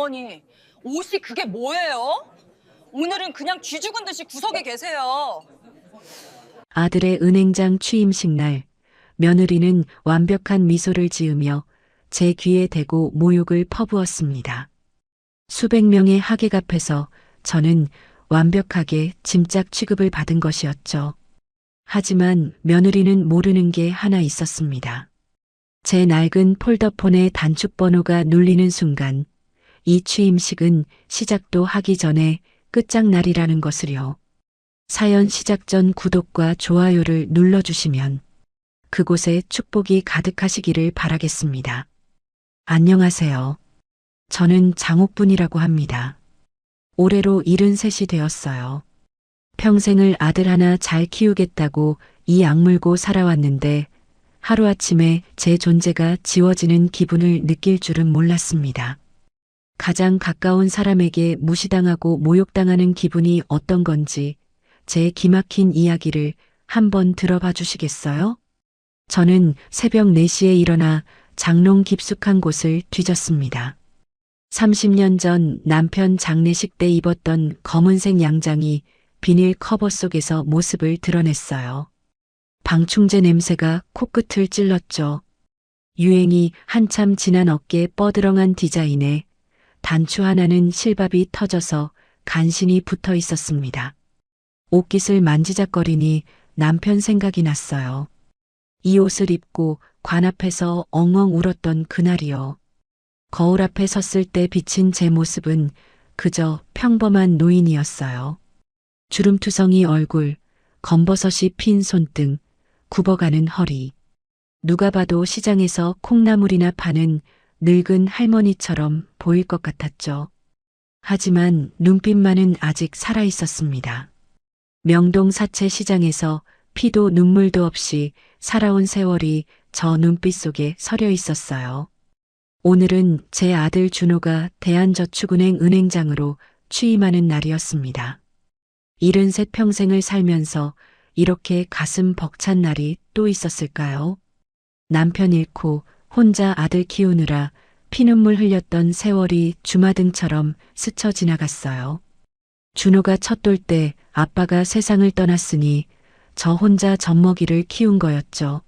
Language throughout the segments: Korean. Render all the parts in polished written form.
어머니, 옷이 그게 뭐예요? 오늘은 그냥 쥐 죽은 듯이 구석에 계세요. 아들의 은행장 취임식 날, 며느리는 완벽한 미소를 지으며 제 귀에 대고 모욕을 퍼부었습니다. 수백 명의 하객 앞에서 저는 완벽하게 짐짝 취급을 받은 것이었죠. 하지만 며느리는 모르는 게 하나 있었습니다. 제 낡은 폴더폰의 단축번호가 눌리는 순간 이 취임식은 시작도 하기 전에 끝장날이라는 것을요. 사연 시작 전 구독과 좋아요를 눌러주시면 그곳에 축복이 가득하시기를 바라겠습니다. 안녕하세요. 저는 장옥분이라고 합니다. 올해로 73이 되었어요. 평생을 아들 하나 잘 키우겠다고 이 악물고 살아왔는데 하루아침에 제 존재가 지워지는 기분을 느낄 줄은 몰랐습니다. 가장 가까운 사람에게 무시당하고 모욕당하는 기분이 어떤 건지 제 기막힌 이야기를 한번 들어봐 주시겠어요? 저는 새벽 4시에 일어나 장롱 깊숙한 곳을 뒤졌습니다. 30년 전 남편 장례식 때 입었던 검은색 양장이 비닐 커버 속에서 모습을 드러냈어요. 방충제 냄새가 코끝을 찔렀죠. 유행이 한참 지난 어깨 뻐드렁한 디자인에 단추 하나는 실밥이 터져서 간신히 붙어 있었습니다. 옷깃을 만지작거리니 남편 생각이 났어요. 이 옷을 입고 관 앞에서 엉엉 울었던 그날이요. 거울 앞에 섰을 때 비친 제 모습은 그저 평범한 노인이었어요. 주름투성이 얼굴, 검버섯이 핀 손등, 굽어가는 허리. 누가 봐도 시장에서 콩나물이나 파는 늙은 할머니처럼 보일 것 같았죠. 하지만 눈빛만은 아직 살아 있었습니다. 명동 사채 시장에서 피도 눈물도 없이 살아온 세월이 저 눈빛 속에 서려 있었어요. 오늘은 제 아들 준호가 대한저축은행 은행장으로 취임하는 날이었습니다. 73 평생을 살면서 이렇게 가슴 벅찬 날이 또 있었을까요? 남편 잃고 혼자 아들 키우느라 피눈물 흘렸던 세월이 주마등처럼 스쳐 지나갔어요. 준호가 첫 돌 때 아빠가 세상을 떠났으니 저 혼자 젖먹이를 키운 거였죠.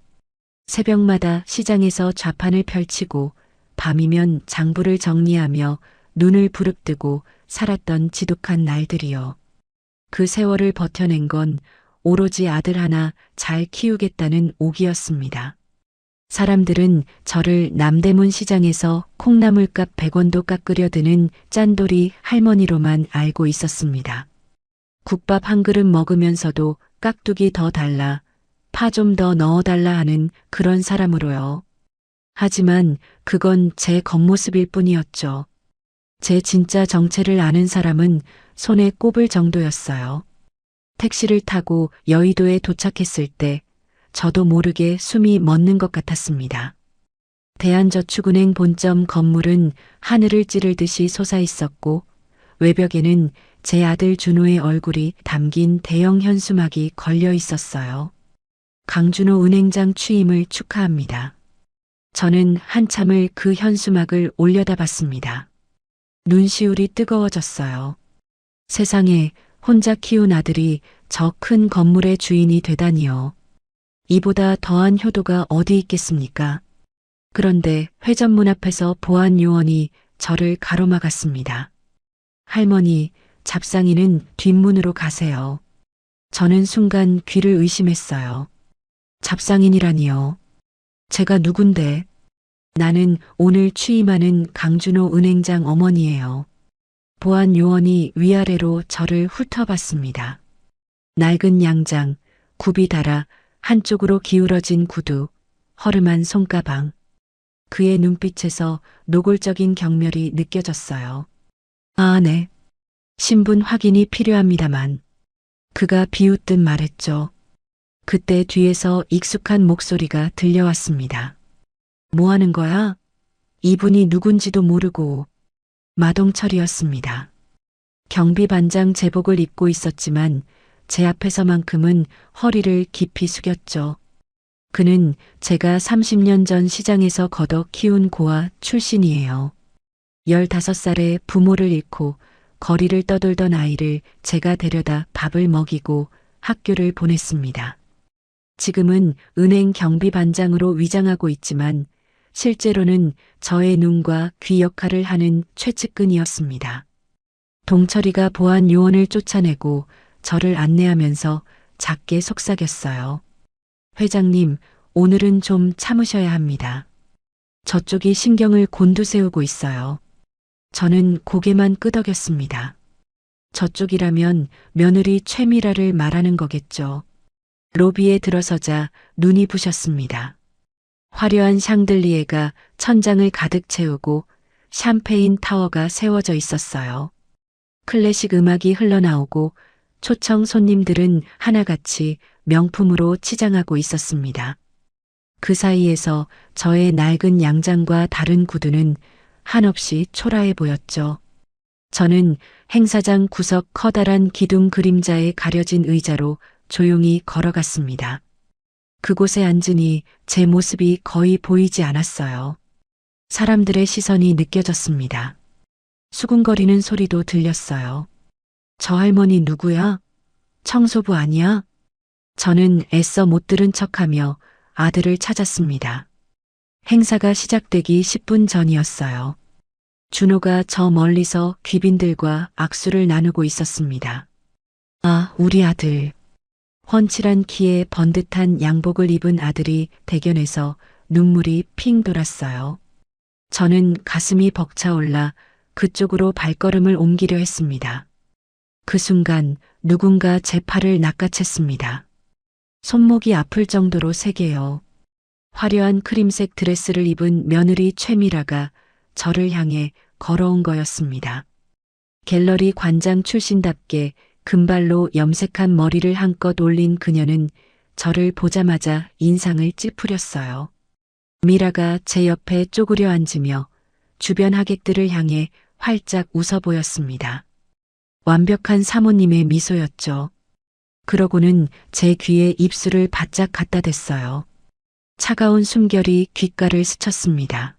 새벽마다 시장에서 좌판을 펼치고 밤이면 장부를 정리하며 눈을 부릅뜨고 살았던 지독한 날들이요. 그 세월을 버텨낸 건 오로지 아들 하나 잘 키우겠다는 오기였습니다. 사람들은 저를 남대문 시장에서 콩나물값 100원도 깎으려 드는 짠돌이 할머니로만 알고 있었습니다. 국밥 한 그릇 먹으면서도 깍두기 더 달라, 파 좀 더 넣어달라 하는 그런 사람으로요. 하지만 그건 제 겉모습일 뿐이었죠. 제 진짜 정체를 아는 사람은 손에 꼽을 정도였어요. 택시를 타고 여의도에 도착했을 때 저도 모르게 숨이 멎는 것 같았습니다. 대한저축은행 본점 건물은 하늘을 찌르듯이 솟아 있었고 외벽에는 제 아들 준호의 얼굴이 담긴 대형 현수막이 걸려 있었어요. 강준호 은행장 취임을 축하합니다. 저는 한참을 그 현수막을 올려다봤습니다. 눈시울이 뜨거워졌어요. 세상에 혼자 키운 아들이 저 큰 건물의 주인이 되다니요. 이보다 더한 효도가 어디 있겠습니까? 그런데 회전문 앞에서 보안 요원이 저를 가로막았습니다. 할머니, 잡상이는 뒷문으로 가세요. 저는 순간 귀를 의심했어요. 잡상인이라니요. 제가 누군데? 나는 오늘 취임하는 강준호 은행장 어머니예요. 보안 요원이 위아래로 저를 훑어봤습니다. 낡은 양장, 굽이 달아 한쪽으로 기울어진 구두, 허름한 손가방. 그의 눈빛에서 노골적인 경멸이 느껴졌어요. 아, 네. 신분 확인이 필요합니다만. 그가 비웃듯 말했죠. 그때 뒤에서 익숙한 목소리가 들려왔습니다. 뭐 하는 거야? 이분이 누군지도 모르고. 마동철이었습니다. 경비반장 제복을 입고 있었지만 제 앞에서만큼은 허리를 깊이 숙였죠. 그는 제가 30년 전 시장에서 걷어 키운 고아 출신이에요. 15살에 부모를 잃고 거리를 떠돌던 아이를 제가 데려다 밥을 먹이고 학교를 보냈습니다. 지금은 은행 경비반장으로 위장하고 있지만 실제로는 저의 눈과 귀 역할을 하는 최측근이었습니다. 동철이가 보안 요원을 쫓아내고 저를 안내하면서 작게 속삭였어요. 회장님, 오늘은 좀 참으셔야 합니다. 저쪽이 신경을 곤두세우고 있어요. 저는 고개만 끄덕였습니다. 저쪽이라면 며느리 최미라를 말하는 거겠죠. 로비에 들어서자 눈이 부셨습니다. 화려한 샹들리에가 천장을 가득 채우고 샴페인 타워가 세워져 있었어요. 클래식 음악이 흘러나오고 초청 손님들은 하나같이 명품으로 치장하고 있었습니다. 그 사이에서 저의 낡은 양장과 다른 구두는 한없이 초라해 보였죠. 저는 행사장 구석 커다란 기둥 그림자에 가려진 의자로 조용히 걸어갔습니다. 그곳에 앉으니 제 모습이 거의 보이지 않았어요. 사람들의 시선이 느껴졌습니다. 수군거리는 소리도 들렸어요. 저 할머니 누구야? 청소부 아니야? 저는 애써 못 들은 척하며 아들을 찾았습니다. 행사가 시작되기 10분 전이었어요. 준호가 저 멀리서 귀빈들과 악수를 나누고 있었습니다. 아, 우리 아들. 훤칠한 키에 번듯한 양복을 입은 아들이 대견해서 눈물이 핑 돌았어요. 저는 가슴이 벅차올라 그쪽으로 발걸음을 옮기려 했습니다. 그 순간 누군가 제 팔을 낚아챘습니다. 손목이 아플 정도로 세게요. 화려한 크림색 드레스를 입은 며느리 최미라가 저를 향해 걸어온 거였습니다. 갤러리 관장 출신답게 금발로 염색한 머리를 한껏 올린 그녀는 저를 보자마자 인상을 찌푸렸어요. 미라가 제 옆에 쪼그려 앉으며 주변 하객들을 향해 활짝 웃어 보였습니다. 완벽한 사모님의 미소였죠. 그러고는 제 귀에 입술을 바짝 갖다 댔어요. 차가운 숨결이 귓가를 스쳤습니다.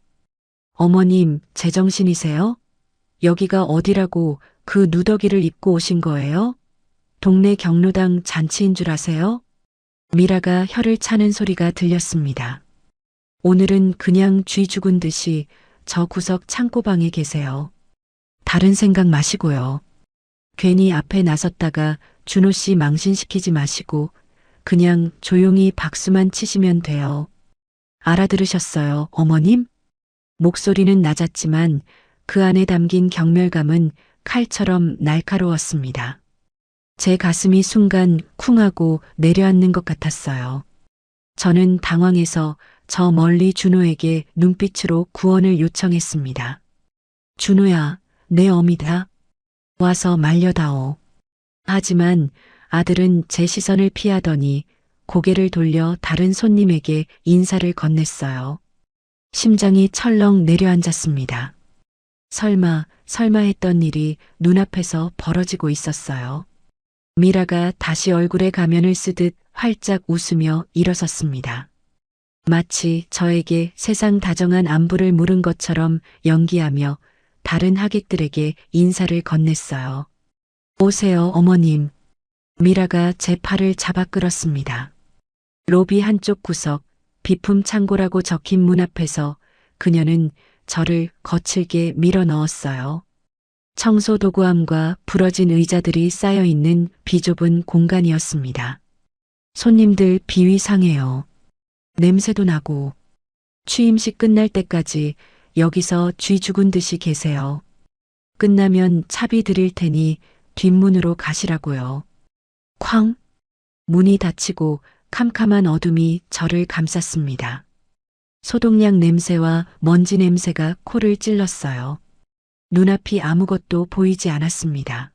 어머님, 제정신이세요? 여기가 어디라고 그 누더기를 입고 오신 거예요? 동네 경로당 잔치인 줄 아세요? 미라가 혀를 차는 소리가 들렸습니다. 오늘은 그냥 쥐 죽은 듯이 저 구석 창고방에 계세요. 다른 생각 마시고요. 괜히 앞에 나섰다가 준호 씨 망신시키지 마시고 그냥 조용히 박수만 치시면 돼요. 알아들으셨어요, 어머님? 목소리는 낮았지만 그 안에 담긴 경멸감은 칼처럼 날카로웠습니다. 제 가슴이 순간 쿵하고 내려앉는 것 같았어요. 저는 당황해서 저 멀리 준호에게 눈빛으로 구원을 요청했습니다. 준호야, 내 어미다. 와서 말려다오. 하지만 아들은 제 시선을 피하더니 고개를 돌려 다른 손님에게 인사를 건넸어요. 심장이 철렁 내려앉았습니다. 설마 했던 일이 눈앞에서 벌어지고 있었어요. 미라가 다시 얼굴에 가면을 쓰듯 활짝 웃으며 일어섰습니다. 마치 저에게 세상 다정한 안부를 물은 것처럼 연기하며 다른 하객들에게 인사를 건넸어요. 오세요, 어머님. 미라가 제 팔을 잡아 끌었습니다. 로비 한쪽 구석, 비품 창고라고 적힌 문 앞에서 그녀는 저를 거칠게 밀어 넣었어요. 청소 도구함과 부러진 의자들이 쌓여 있는 비좁은 공간이었습니다. 손님들 비위 상해요. 냄새도 나고. 취임식 끝날 때까지 여기서 쥐 죽은 듯이 계세요. 끝나면 차비 드릴 테니 뒷문으로 가시라고요. 쾅! 문이 닫히고 캄캄한 어둠이 저를 감쌌습니다. 소독약 냄새와 먼지 냄새가 코를 찔렀어요. 눈앞이 아무것도 보이지 않았습니다.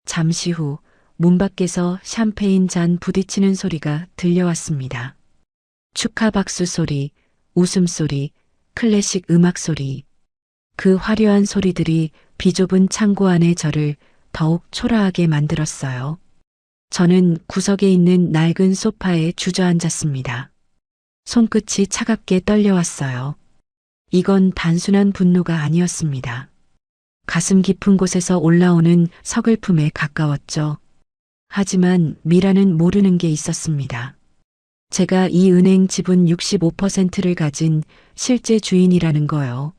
잠시 후 문 밖에서 샴페인 잔 부딪히는 소리가 들려왔습니다. 축하 박수 소리, 웃음소리, 클래식 음악 소리. 그 화려한 소리들이 비좁은 창고 안의 저를 더욱 초라하게 만들었어요. 저는 구석에 있는 낡은 소파에 주저앉았습니다. 손끝이 차갑게 떨려왔어요. 이건 단순한 분노가 아니었습니다. 가슴 깊은 곳에서 올라오는 서글픔에 가까웠죠. 하지만 미라는 모르는 게 있었습니다. 제가 이 은행 지분 65%를 가진 실제 주인이라는 거요.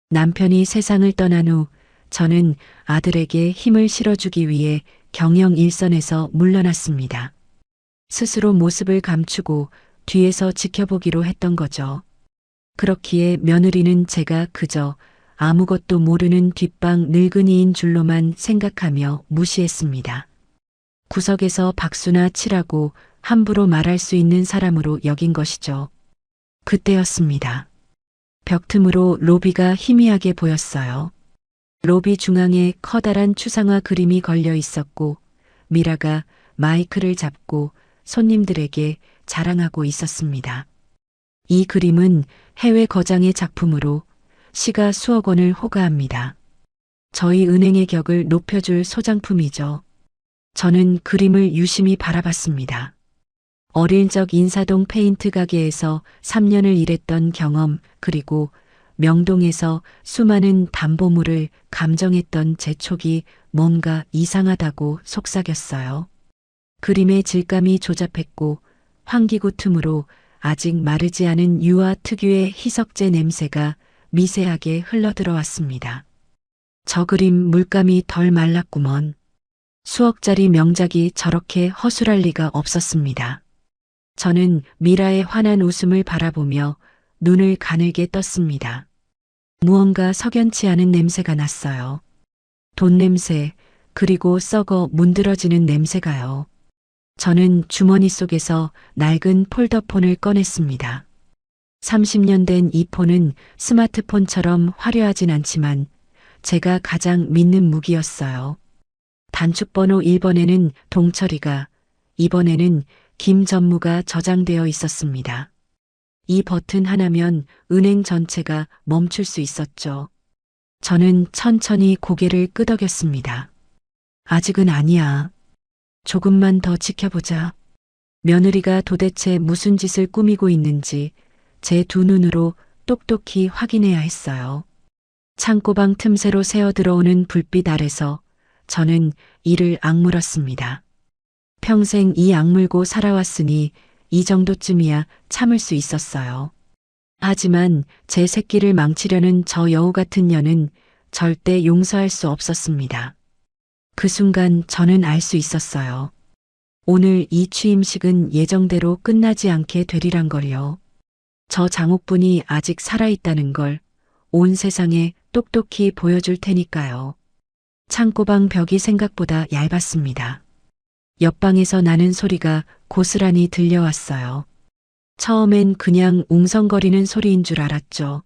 남편이 세상을 떠난 후 저는 아들에게 힘을 실어주기 위해 경영 일선에서 물러났습니다. 스스로 모습을 감추고 뒤에서 지켜보기로 했던 거죠. 그렇기에 며느리는 제가 그저 아무것도 모르는 뒷방 늙은이인 줄로만 생각하며 무시했습니다. 구석에서 박수나 치라고 함부로 말할 수 있는 사람으로 여긴 것이죠. 그때였습니다. 벽 틈으로 로비가 희미하게 보였어요. 로비 중앙에 커다란 추상화 그림이 걸려 있었고 미라가 마이크를 잡고 손님들에게 자랑하고 있었습니다. 이 그림은 해외 거장의 작품으로 시가 수억 원을 호가합니다. 저희 은행의 격을 높여줄 소장품이죠. 저는 그림을 유심히 바라봤습니다. 어릴 적 인사동 페인트 가게에서 3년을 일했던 경험, 그리고 명동에서 수많은 담보물을 감정했던 제 촉이 뭔가 이상하다고 속삭였어요. 그림의 질감이 조잡했고 환기구 틈으로 아직 마르지 않은 유화 특유의 희석제 냄새가 미세하게 흘러들어왔습니다. 저 그림 물감이 덜 말랐구먼. 수억짜리 명작이 저렇게 허술할 리가 없었습니다. 저는 미라의 환한 웃음을 바라보며 눈을 가늘게 떴습니다. 무언가 석연치 않은 냄새가 났어요. 돈 냄새, 그리고 썩어 문드러지는 냄새가요. 저는 주머니 속에서 낡은 폴더폰을 꺼냈습니다. 30년 된 이 폰은 스마트폰처럼 화려하진 않지만 제가 가장 믿는 무기였어요. 단축번호 1번에는 동철이가, 2번에는 김 전무가 저장되어 있었습니다. 이 버튼 하나면 은행 전체가 멈출 수 있었죠. 저는 천천히 고개를 끄덕였습니다. 아직은 아니야. 조금만 더 지켜보자. 며느리가 도대체 무슨 짓을 꾸미고 있는지 제 두 눈으로 똑똑히 확인해야 했어요. 창고방 틈새로 새어 들어오는 불빛 아래서 저는 이를 악물었습니다. 평생 이 악물고 살아왔으니 이 정도쯤이야 참을 수 있었어요. 하지만 제 새끼를 망치려는 저 여우 같은 년은 절대 용서할 수 없었습니다. 그 순간 저는 알 수 있었어요. 오늘 이 취임식은 예정대로 끝나지 않게 되리란 걸요. 저 장옥분이 아직 살아있다는 걸 온 세상에 똑똑히 보여줄 테니까요. 창고방 벽이 생각보다 얇았습니다. 옆방에서 나는 소리가 고스란히 들려왔어요. 처음엔 그냥 웅성거리는 소리인 줄 알았죠.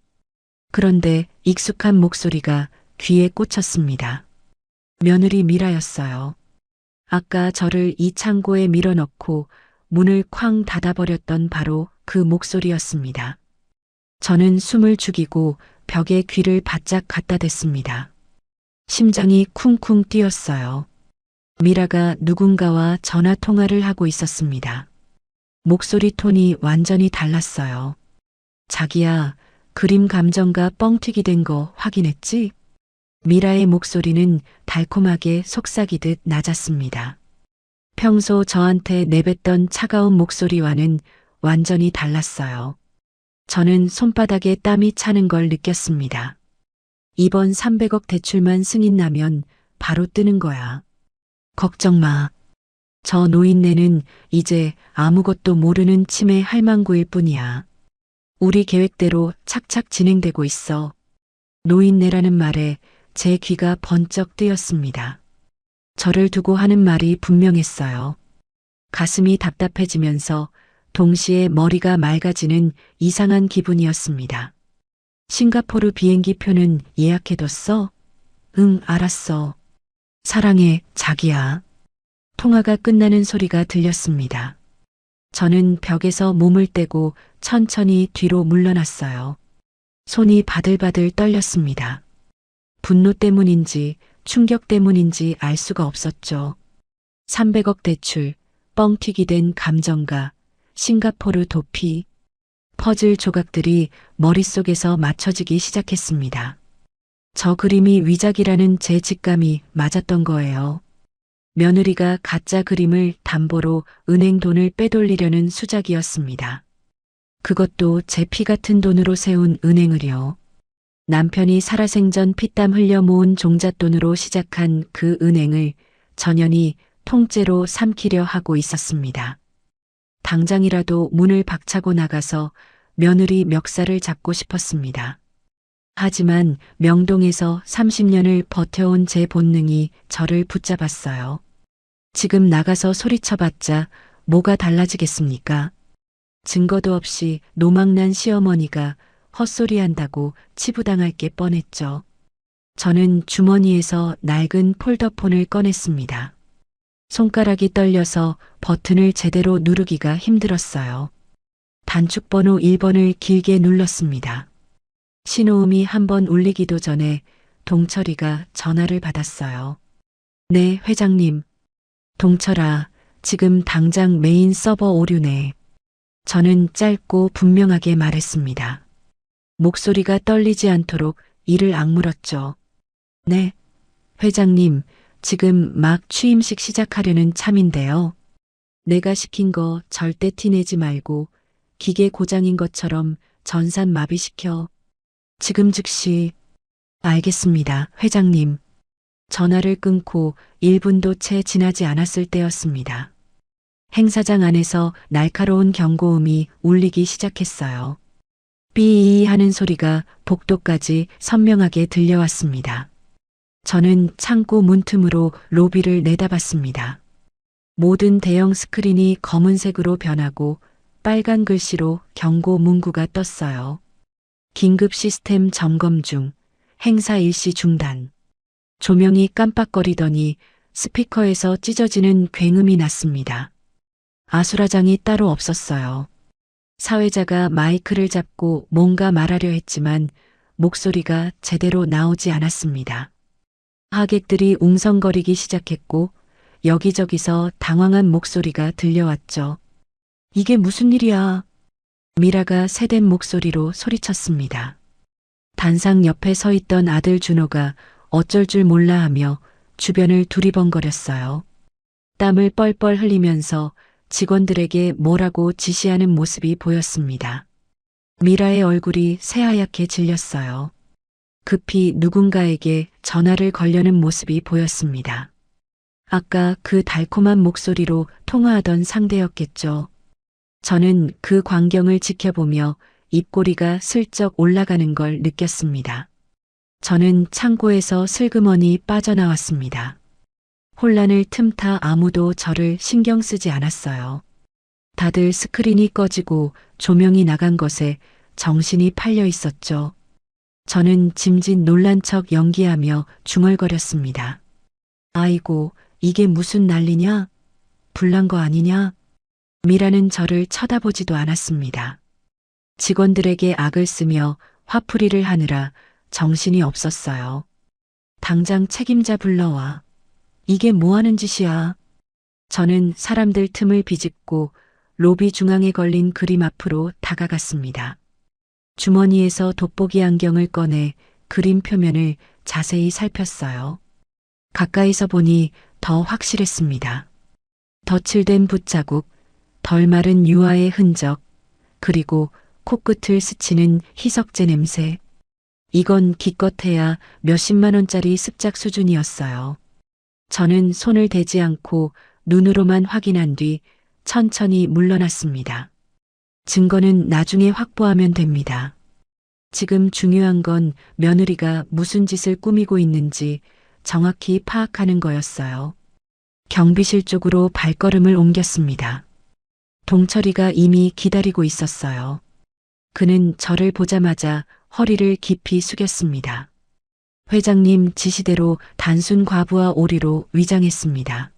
그런데 익숙한 목소리가 귀에 꽂혔습니다. 며느리 미라였어요. 아까 저를 이 창고에 밀어넣고 문을 쾅 닫아버렸던 바로 그 목소리였습니다. 저는 숨을 죽이고 벽에 귀를 바짝 갖다 댔습니다. 심장이 쿵쿵 뛰었어요. 미라가 누군가와 전화 통화를 하고 있었습니다. 목소리 톤이 완전히 달랐어요. 자기야, 그림 감정가 뻥튀기 된 거 확인했지? 미라의 목소리는 달콤하게 속삭이듯 낮았습니다. 평소 저한테 내뱉던 차가운 목소리와는 완전히 달랐어요. 저는 손바닥에 땀이 차는 걸 느꼈습니다. 이번 300억 대출만 승인 나면 바로 뜨는 거야. 걱정 마. 저 노인네는 이제 아무것도 모르는 치매 할망구일 뿐이야. 우리 계획대로 착착 진행되고 있어. 노인네라는 말에 제 귀가 번쩍 뜨였습니다. 저를 두고 하는 말이 분명했어요. 가슴이 답답해지면서 동시에 머리가 맑아지는 이상한 기분이었습니다. 싱가포르 비행기 표는 예약해뒀어? 응, 알았어. 사랑해, 자기야. 통화가 끝나는 소리가 들렸습니다. 저는 벽에서 몸을 떼고 천천히 뒤로 물러났어요. 손이 바들바들 떨렸습니다. 분노 때문인지 충격 때문인지 알 수가 없었죠. 300억 대출, 뻥튀기 된 감정가, 싱가포르 도피, 퍼즐 조각들이 머릿속에서 맞춰지기 시작했습니다. 저 그림이 위작이라는 제 직감이 맞았던 거예요. 며느리가 가짜 그림을 담보로 은행 돈을 빼돌리려는 수작이었습니다. 그것도 제 피 같은 돈으로 세운 은행을요. 남편이 살아생전 피땀 흘려 모은 종잣돈으로 시작한 그 은행을 전연히 통째로 삼키려 하고 있었습니다. 당장이라도 문을 박차고 나가서 며느리 멱살을 잡고 싶었습니다. 하지만 명동에서 30년을 버텨온 제 본능이 저를 붙잡았어요. 지금 나가서 소리쳐봤자 뭐가 달라지겠습니까? 증거도 없이 노망난 시어머니가 헛소리한다고 치부당할 게 뻔했죠. 저는 주머니에서 낡은 폴더폰을 꺼냈습니다. 손가락이 떨려서 버튼을 제대로 누르기가 힘들었어요. 단축번호 1번을 길게 눌렀습니다. 신호음이 한번 울리기도 전에 동철이가 전화를 받았어요. 네, 회장님. 동철아, 지금 당장 메인 서버 오류네. 저는 짧고 분명하게 말했습니다. 목소리가 떨리지 않도록 이를 악물었죠. 네, 회장님, 지금 막 취임식 시작하려는 참인데요. 내가 시킨 거 절대 티내지 말고 기계 고장인 것처럼 전산 마비시켜. 지금 즉시. 알겠습니다, 회장님. 전화를 끊고 1분도 채 지나지 않았을 때였습니다. 행사장 안에서 날카로운 경고음이 울리기 시작했어요. 삐이 하는 소리가 복도까지 선명하게 들려왔습니다. 저는 창고 문틈으로 로비를 내다봤습니다. 모든 대형 스크린이 검은색으로 변하고 빨간 글씨로 경고 문구가 떴어요. 긴급 시스템 점검 중, 행사 일시 중단. 조명이 깜빡거리더니 스피커에서 찢어지는 굉음이 났습니다. 아수라장이 따로 없었어요. 사회자가 마이크를 잡고 뭔가 말하려 했지만 목소리가 제대로 나오지 않았습니다. 하객들이 웅성거리기 시작했고 여기저기서 당황한 목소리가 들려왔죠. 이게 무슨 일이야? 미라가 새된 목소리로 소리쳤습니다. 단상 옆에 서 있던 아들 준호가 어쩔 줄 몰라 하며 주변을 두리번거렸어요. 땀을 뻘뻘 흘리면서 직원들에게 뭐라고 지시하는 모습이 보였습니다. 미라의 얼굴이 새하얗게 질렸어요. 급히 누군가에게 전화를 걸려는 모습이 보였습니다. 아까 그 달콤한 목소리로 통화하던 상대였겠죠. 저는 그 광경을 지켜보며 입꼬리가 슬쩍 올라가는 걸 느꼈습니다. 저는 창고에서 슬그머니 빠져나왔습니다. 혼란을 틈타 아무도 저를 신경 쓰지 않았어요. 다들 스크린이 꺼지고 조명이 나간 것에 정신이 팔려 있었죠. 저는 짐짓 놀란 척 연기하며 중얼거렸습니다. 아이고, 이게 무슨 난리냐? 불난 거 아니냐? 미라는 저를 쳐다보지도 않았습니다. 직원들에게 악을 쓰며 화풀이를 하느라 정신이 없었어요. 당장 책임자 불러와. 이게 뭐 하는 짓이야? 저는 사람들 틈을 비집고 로비 중앙에 걸린 그림 앞으로 다가갔습니다. 주머니에서 돋보기 안경을 꺼내 그림 표면을 자세히 살폈어요. 가까이서 보니 더 확실했습니다. 덧칠된 붓자국, 덜 마른 유화의 흔적, 그리고 코끝을 스치는 희석제 냄새. 이건 기껏해야 몇십만 원짜리 습작 수준이었어요. 저는 손을 대지 않고 눈으로만 확인한 뒤 천천히 물러났습니다. 증거는 나중에 확보하면 됩니다. 지금 중요한 건 며느리가 무슨 짓을 꾸미고 있는지 정확히 파악하는 거였어요. 경비실 쪽으로 발걸음을 옮겼습니다. 동철이가 이미 기다리고 있었어요. 그는 저를 보자마자 허리를 깊이 숙였습니다. 회장님 지시대로 단순 과부하 오리로 위장했습니다.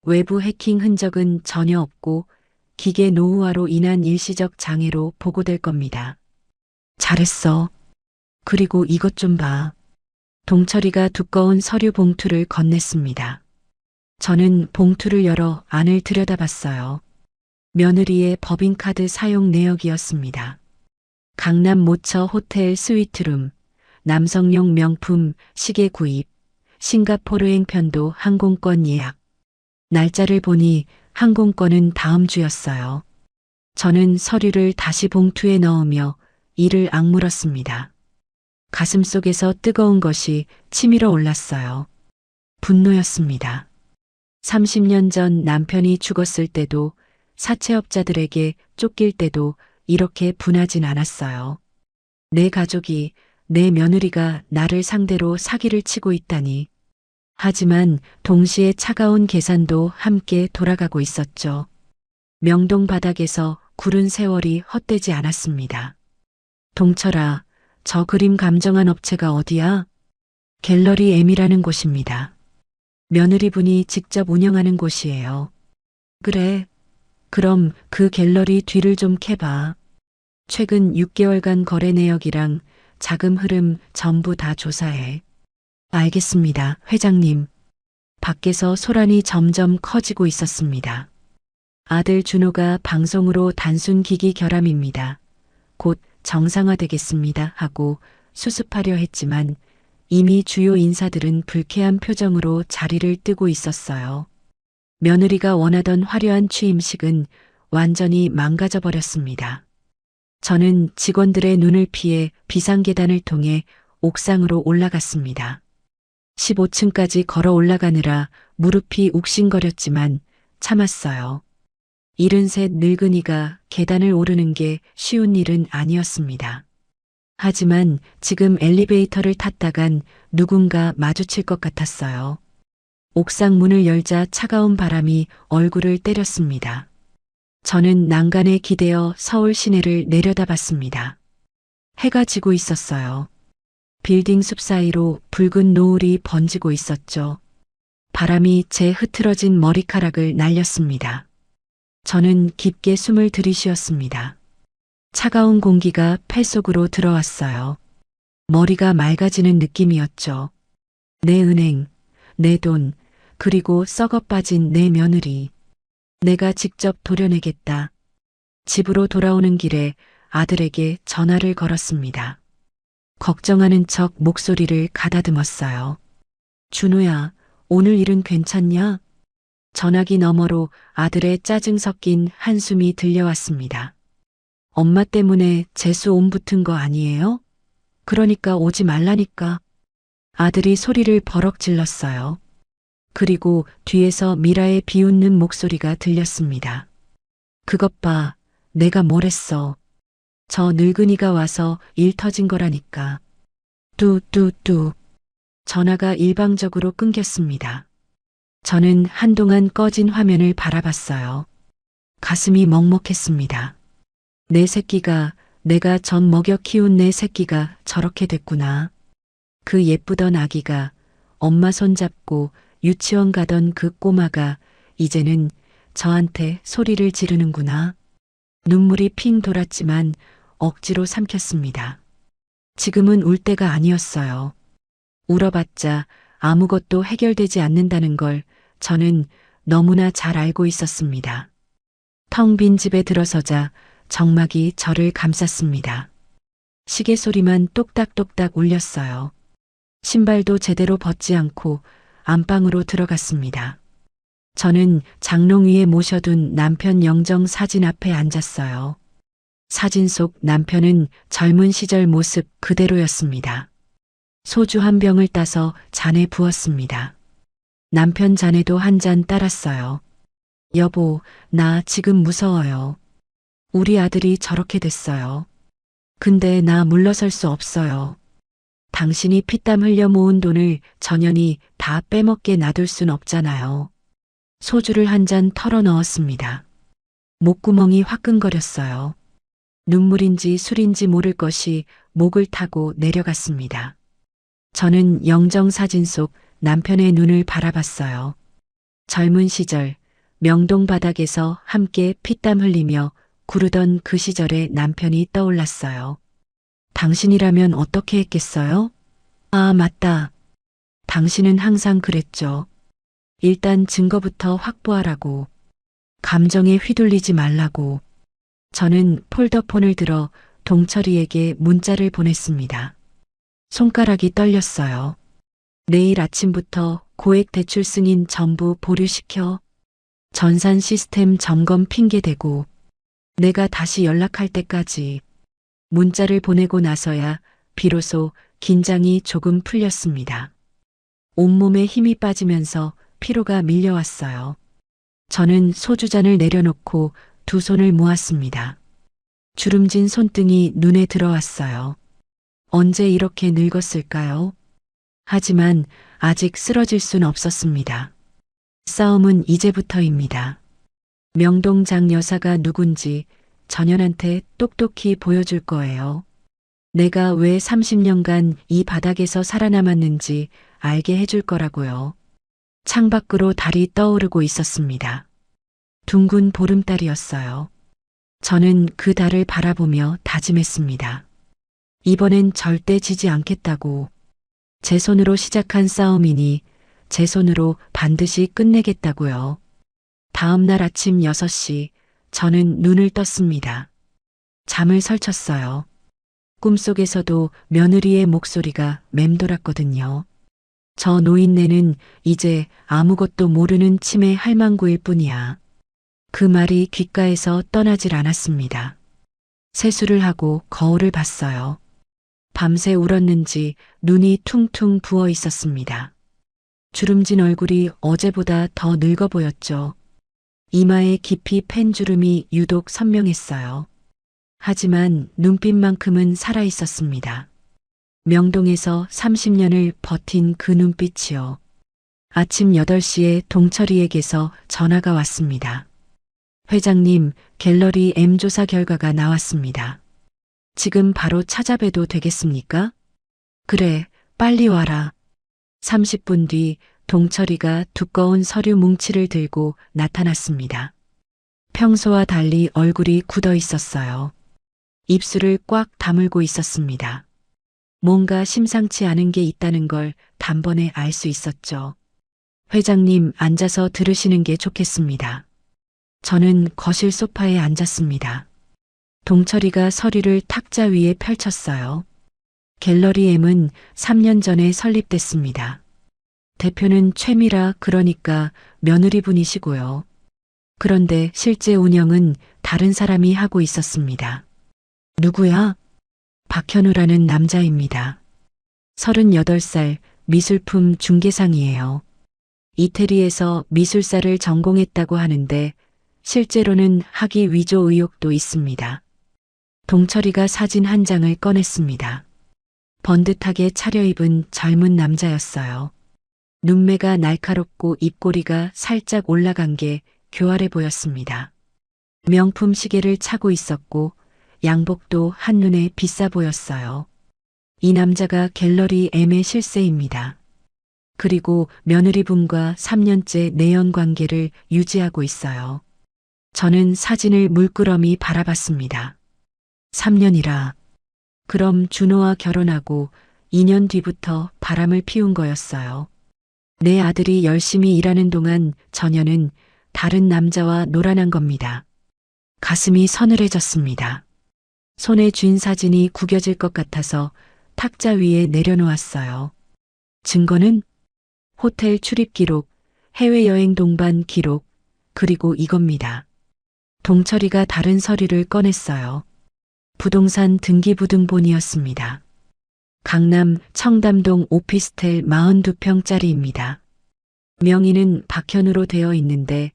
외부 해킹 흔적은 전혀 없고 기계 노후화로 인한 일시적 장애로 보고될 겁니다. 잘했어. 그리고 이것 좀 봐. 동철이가 두꺼운 서류 봉투를 건넸습니다. 저는 봉투를 열어 안을 들여다봤어요. 며느리의 법인카드 사용 내역이었습니다. 강남 모처 호텔 스위트룸, 남성용 명품 시계 구입, 싱가포르행 편도 항공권 예약. 날짜를 보니 항공권은 다음 주였어요. 저는 서류를 다시 봉투에 넣으며 이를 악물었습니다. 가슴 속에서 뜨거운 것이 치밀어 올랐어요. 분노였습니다. 30년 전 남편이 죽었을 때도, 사채업자들에게 쫓길 때도 이렇게 분하진 않았어요. 내 가족이, 내 며느리가 나를 상대로 사기를 치고 있다니. 하지만 동시에 차가운 계산도 함께 돌아가고 있었죠. 명동 바닥에서 구른 세월이 헛되지 않았습니다. 동철아, 저 그림 감정한 업체가 어디야? 갤러리 M이라는 곳입니다. 며느리분이 직접 운영하는 곳이에요. 그래. 그럼 그 갤러리 뒤를 좀 캐봐. 최근 6개월간 거래 내역이랑 자금 흐름 전부 다 조사해. 알겠습니다, 회장님. 밖에서 소란이 점점 커지고 있었습니다. 아들 준호가 방송으로 단순 기기 결함입니다. 곧 정상화되겠습니다 하고 수습하려 했지만 이미 주요 인사들은 불쾌한 표정으로 자리를 뜨고 있었어요. 며느리가 원하던 화려한 취임식은 완전히 망가져 버렸습니다. 저는 직원들의 눈을 피해 비상계단을 통해 옥상으로 올라갔습니다. 15층까지 걸어 올라가느라 무릎이 욱신거렸지만 참았어요. 73 늙은이가 계단을 오르는 게 쉬운 일은 아니었습니다. 하지만 지금 엘리베이터를 탔다간 누군가 마주칠 것 같았어요. 옥상 문을 열자 차가운 바람이 얼굴을 때렸습니다. 저는 난간에 기대어 서울 시내를 내려다봤습니다. 해가 지고 있었어요. 빌딩 숲 사이로 붉은 노을이 번지고 있었죠. 바람이 제 흐트러진 머리카락을 날렸습니다. 저는 깊게 숨을 들이쉬었습니다. 차가운 공기가 폐 속으로 들어왔어요. 머리가 맑아지는 느낌이었죠. 내 은행, 내 돈, 그리고 썩어 빠진 내 며느리. 내가 직접 도려내겠다. 집으로 돌아오는 길에 아들에게 전화를 걸었습니다. 걱정하는 척 목소리를 가다듬었어요. 준호야, 오늘 일은 괜찮냐? 전화기 너머로 아들의 짜증 섞인 한숨이 들려왔습니다. 엄마 때문에 재수 옴 붙은 거 아니에요? 그러니까 오지 말라니까. 아들이 소리를 버럭 질렀어요. 그리고 뒤에서 미라의 비웃는 목소리가 들렸습니다. 그것 봐, 내가 뭘 했어. 저 늙은이가 와서 일 터진 거라니까. 뚜뚜뚜. 전화가 일방적으로 끊겼습니다. 저는 한동안 꺼진 화면을 바라봤어요. 가슴이 먹먹했습니다. 내 새끼가, 내가 전 먹여 키운 내 새끼가 저렇게 됐구나. 그 예쁘던 아기가, 엄마 손잡고 유치원 가던 그 꼬마가 이제는 저한테 소리를 지르는구나. 눈물이 핑 돌았지만 억지로 삼켰습니다. 지금은 울 때가 아니었어요. 울어봤자 아무것도 해결되지 않는다는 걸 저는 너무나 잘 알고 있었습니다. 텅 빈 집에 들어서자 정막이 저를 감쌌습니다. 시계 소리만 똑딱똑딱 울렸어요. 신발도 제대로 벗지 않고 안방으로 들어갔습니다. 저는 장롱 위에 모셔둔 남편 영정 사진 앞에 앉았어요. 사진 속 남편은 젊은 시절 모습 그대로였습니다. 소주 한 병을 따서 잔에 부었습니다. 남편 잔에도 한 잔 따랐어요. 여보, 나 지금 무서워요. 우리 아들이 저렇게 됐어요. 근데 나 물러설 수 없어요. 당신이 피땀 흘려 모은 돈을 전연히 다 빼먹게 놔둘 순 없잖아요. 소주를 한 잔 털어 넣었습니다. 목구멍이 화끈거렸어요. 눈물인지 술인지 모를 것이 목을 타고 내려갔습니다. 저는 영정 사진 속 남편의 눈을 바라봤어요. 젊은 시절 명동 바닥에서 함께 피땀 흘리며 구르던 그 시절의 남편이 떠올랐어요. 당신이라면 어떻게 했겠어요? 아, 맞다. 당신은 항상 그랬죠. 일단 증거부터 확보하라고. 감정에 휘둘리지 말라고. 저는 폴더폰을 들어 동철이에게 문자를 보냈습니다. 손가락이 떨렸어요. 내일 아침부터 고액 대출 승인 전부 보류시켜. 전산 시스템 점검 핑계대고 내가 다시 연락할 때까지. 문자를 보내고 나서야 비로소 긴장이 조금 풀렸습니다. 온몸에 힘이 빠지면서 피로가 밀려왔어요. 저는 소주잔을 내려놓고 두 손을 모았습니다. 주름진 손등이 눈에 들어왔어요. 언제 이렇게 늙었을까요? 하지만 아직 쓰러질 순 없었습니다. 싸움은 이제부터입니다. 명동장 여사가 누군지 전현한테 똑똑히 보여줄 거예요. 내가 왜 30년간 이 바닥에서 살아남았는지 알게 해줄 거라고요. 창밖으로 달이 떠오르고 있었습니다. 둥근 보름달이었어요. 저는 그 달을 바라보며 다짐했습니다. 이번엔 절대 지지 않겠다고. 제 손으로 시작한 싸움이니 제 손으로 반드시 끝내겠다고요. 다음 날 아침 6시 저는 눈을 떴습니다. 잠을 설쳤어요. 꿈속에서도 며느리의 목소리가 맴돌았거든요. 저 노인네는 이제 아무것도 모르는 치매 할망구일 뿐이야. 그 말이 귓가에서 떠나질 않았습니다. 세수를 하고 거울을 봤어요. 밤새 울었는지 눈이 퉁퉁 부어 있었습니다. 주름진 얼굴이 어제보다 더 늙어 보였죠. 이마에 깊이 팬 주름이 유독 선명했어요. 하지만 눈빛만큼은 살아 있었습니다. 명동에서 30년을 버틴 그 눈빛이요. 아침 8시에 동철이에게서 전화가 왔습니다. 회장님, 갤러리 M 조사 결과가 나왔습니다. 지금 바로 찾아뵈도 되겠습니까? 그래, 빨리 와라. 30분 뒤 동철이가 두꺼운 서류 뭉치를 들고 나타났습니다. 평소와 달리 얼굴이 굳어 있었어요. 입술을 꽉 다물고 있었습니다. 뭔가 심상치 않은 게 있다는 걸 단번에 알 수 있었죠. 회장님, 앉아서 들으시는 게 좋겠습니다. 저는 거실 소파에 앉았습니다. 동철이가 서류를 탁자 위에 펼쳤어요. 갤러리 M은 3년 전에 설립됐습니다. 대표는 최미라, 그러니까 며느리분이시고요. 그런데 실제 운영은 다른 사람이 하고 있었습니다. 누구야? 박현우라는 남자입니다. 38살, 미술품 중개상이에요. 이태리에서 미술사를 전공했다고 하는데 실제로는 학위 위조 의혹도 있습니다. 동철이가 사진 한 장을 꺼냈습니다. 번듯하게 차려입은 젊은 남자였어요. 눈매가 날카롭고 입꼬리가 살짝 올라간 게 교활해 보였습니다. 명품 시계를 차고 있었고 양복도 한눈에 비싸 보였어요. 이 남자가 갤러리 M의 실세입니다. 그리고 며느리분과 3년째 내연 관계를 유지하고 있어요. 저는 사진을 물끄러미 바라봤습니다. 3년이라. 그럼 준호와 결혼하고 2년 뒤부터 바람을 피운 거였어요. 내 아들이 열심히 일하는 동안 전혀는 다른 남자와 놀아난 겁니다. 가슴이 서늘해졌습니다. 손에 쥔 사진이 구겨질 것 같아서 탁자 위에 내려놓았어요. 증거는 호텔 출입 기록, 해외여행 동반 기록, 그리고 이겁니다. 동철이가 다른 서류를 꺼냈어요. 부동산 등기부등본이었습니다. 강남 청담동 오피스텔 42평짜리입니다. 명의는 박현우로 되어 있는데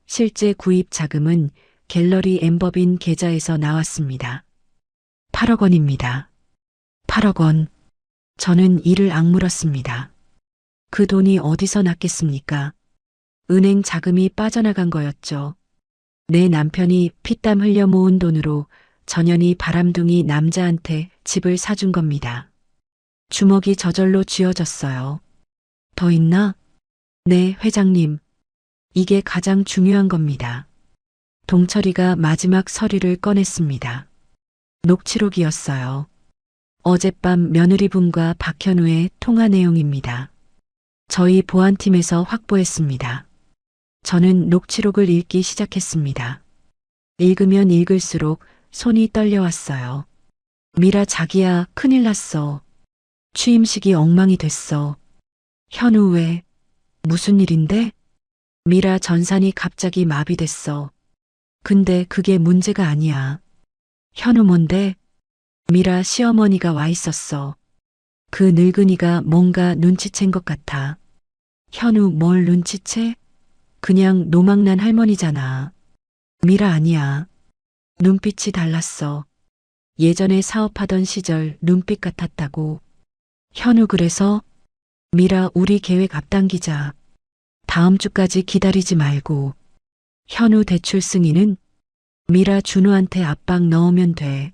실제 구입 자금은 갤러리 M법인 계좌에서 나왔습니다. 8억 원입니다. 8억 원. 저는 이를 악물었습니다. 그 돈이 어디서 났겠습니까? 은행 자금이 빠져나간 거였죠. 내 남편이 피땀 흘려 모은 돈으로 전현이 바람둥이 남자한테 집을 사준 겁니다. 주먹이 저절로 쥐어졌어요. 더 있나? 네, 회장님. 이게 가장 중요한 겁니다. 동철이가 마지막 서류를 꺼냈습니다. 녹취록이었어요. 어젯밤 며느리분과 박현우의 통화 내용입니다. 저희 보안팀에서 확보했습니다. 저는 녹취록을 읽기 시작했습니다. 읽으면 읽을수록 손이 떨려왔어요. 미라 자기야, 큰일 났어. 취임식이 엉망이 됐어. 현우 왜? 무슨 일인데? 미라 전산이 갑자기 마비됐어. 근데 그게 문제가 아니야. 현우 뭔데? 미라 시어머니가 와 있었어. 그 늙은이가 뭔가 눈치챈 것 같아. 현우 뭘 눈치채? 그냥 노망난 할머니잖아. 미라 아니야. 눈빛이 달랐어. 예전에 사업하던 시절 눈빛 같았다고. 현우 그래서? 미라 우리 계획 앞당기자. 다음 주까지 기다리지 말고. 현우 대출 승인은? 미라 준호한테 압박 넣으면 돼.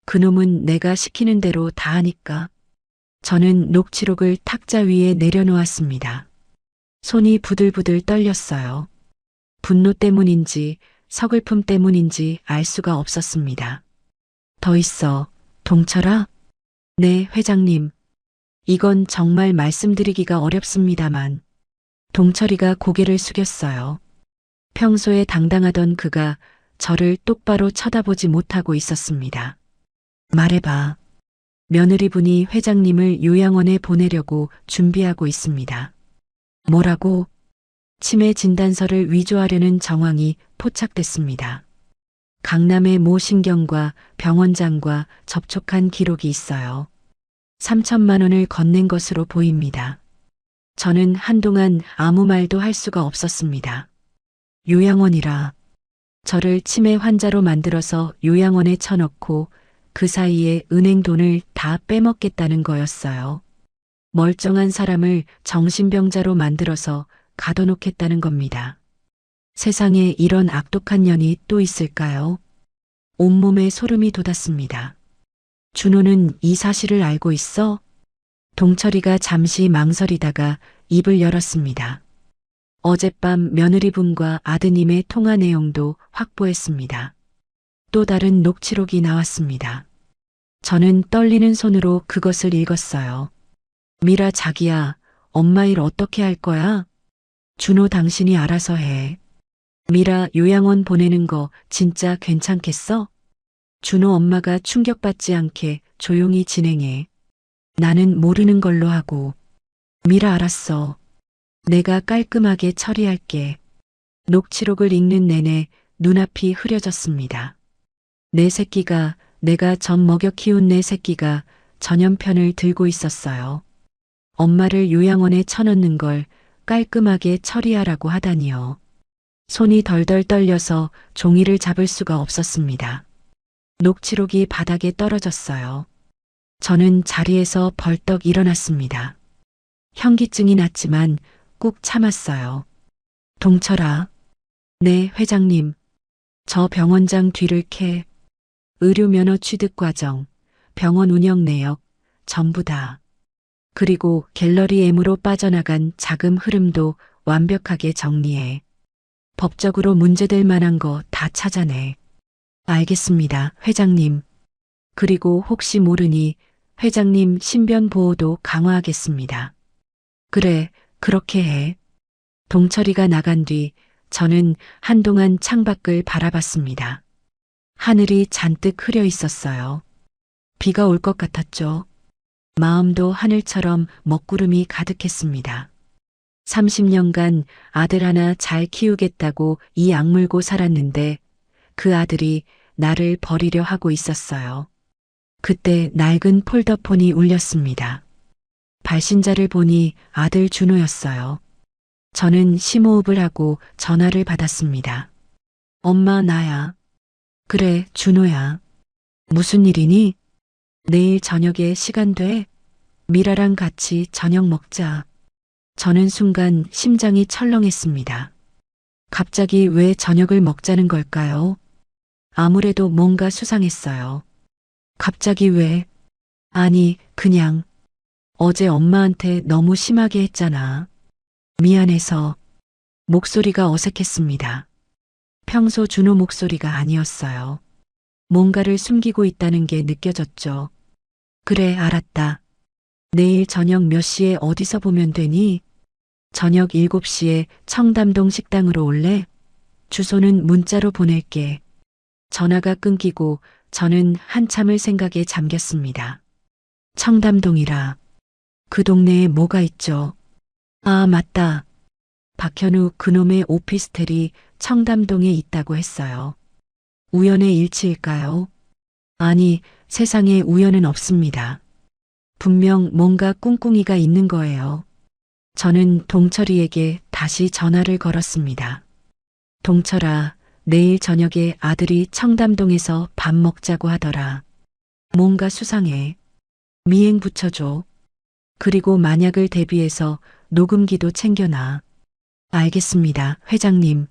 그놈은 내가 시키는 대로 다 하니까. 저는 녹취록을 탁자 위에 내려놓았습니다. 손이 부들부들 떨렸어요. 분노 때문인지 서글픔 때문인지 알 수가 없었습니다. 더 있어, 동철아? 네, 회장님. 이건 정말 말씀드리기가 어렵습니다만. 동철이가 고개를 숙였어요. 평소에 당당하던 그가 저를 똑바로 쳐다보지 못하고 있었습니다. 말해봐. 며느리분이 회장님을 요양원에 보내려고 준비하고 있습니다. 뭐라고? 치매 진단서를 위조하려는 정황이 포착됐습니다. 강남의 모 신경과 병원장과 접촉한 기록이 있어요. 3천만 원을 건넨 것으로 보입니다. 저는 한동안 아무 말도 할 수가 없었습니다. 요양원이라. 저를 치매 환자로 만들어서 요양원에 쳐넣고 그 사이에 은행 돈을 다 빼먹겠다는 거였어요. 멀쩡한 사람을 정신병자로 만들어서 가둬놓겠다는 겁니다. 세상에 이런 악독한 년이 또 있을까요? 온몸에 소름이 돋았습니다. 준호는 이 사실을 알고 있어? 동철이가 잠시 망설이다가 입을 열었습니다. 어젯밤 며느리분과 아드님의 통화 내용도 확보했습니다. 또 다른 녹취록이 나왔습니다. 저는 떨리는 손으로 그것을 읽었어요. 미라 자기야, 엄마 일 어떻게 할 거야? 준호 당신이 알아서 해. 미라 요양원 보내는 거 진짜 괜찮겠어? 준호 엄마가 충격받지 않게 조용히 진행해. 나는 모르는 걸로 하고. 미라 알았어. 내가 깔끔하게 처리할게. 녹취록을 읽는 내내 눈앞이 흐려졌습니다. 내 새끼가, 내가 젖 먹여 키운 내 새끼가 전염편을 들고 있었어요. 엄마를 요양원에 쳐넣는 걸 깔끔하게 처리하라고 하다니요. 손이 덜덜 떨려서 종이를 잡을 수가 없었습니다. 녹취록이 바닥에 떨어졌어요. 저는 자리에서 벌떡 일어났습니다. 현기증이 났지만 꾹 참았어요. 동철아. 네, 회장님. 저 병원장 뒤를 캐. 의료면허 취득 과정, 병원 운영 내역, 전부 다. 그리고 갤러리 M으로 빠져나간 자금 흐름도 완벽하게 정리해. 법적으로 문제될 만한 거 다 찾아내. 알겠습니다, 회장님. 그리고 혹시 모르니 회장님 신변 보호도 강화하겠습니다. 그래, 그렇게 해. 동철이가 나간 뒤 저는 한동안 창밖을 바라봤습니다. 하늘이 잔뜩 흐려 있었어요. 비가 올 것 같았죠. 마음도 하늘처럼 먹구름이 가득했습니다. 30년간 아들 하나 잘 키우겠다고 이 악물고 살았는데 그 아들이 나를 버리려 하고 있었어요. 그때 낡은 폴더폰이 울렸습니다. 발신자를 보니 아들 준호였어요. 저는 심호흡을 하고 전화를 받았습니다. 엄마 나야. 그래, 준호야. 무슨 일이니? 내일 저녁에 시간 돼? 미라랑 같이 저녁 먹자. 저는 순간 심장이 철렁했습니다. 갑자기 왜 저녁을 먹자는 걸까요? 아무래도 뭔가 수상했어요. 갑자기 왜? 아니, 그냥 어제 엄마한테 너무 심하게 했잖아. 미안해서. 목소리가 어색했습니다. 평소 준호 목소리가 아니었어요. 뭔가를 숨기고 있다는 게 느껴졌죠. 그래, 알았다. 내일 저녁 몇 시에 어디서 보면 되니? 저녁 7시에 청담동 식당으로 올래? 주소는 문자로 보낼게. 전화가 끊기고 저는 한참을 생각에 잠겼습니다. 청담동이라. 그 동네에 뭐가 있죠? 아, 맞다. 박현우 그놈의 오피스텔이 청담동에 있다고 했어요. 우연의 일치일까요? 아니, 세상에 우연은 없습니다. 분명 뭔가 꿍꿍이가 있는 거예요. 저는 동철이에게 다시 전화를 걸었습니다. 동철아, 내일 저녁에 아들이 청담동에서 밥 먹자고 하더라. 뭔가 수상해. 미행 붙여줘. 그리고 만약을 대비해서 녹음기도 챙겨놔. 알겠습니다, 회장님.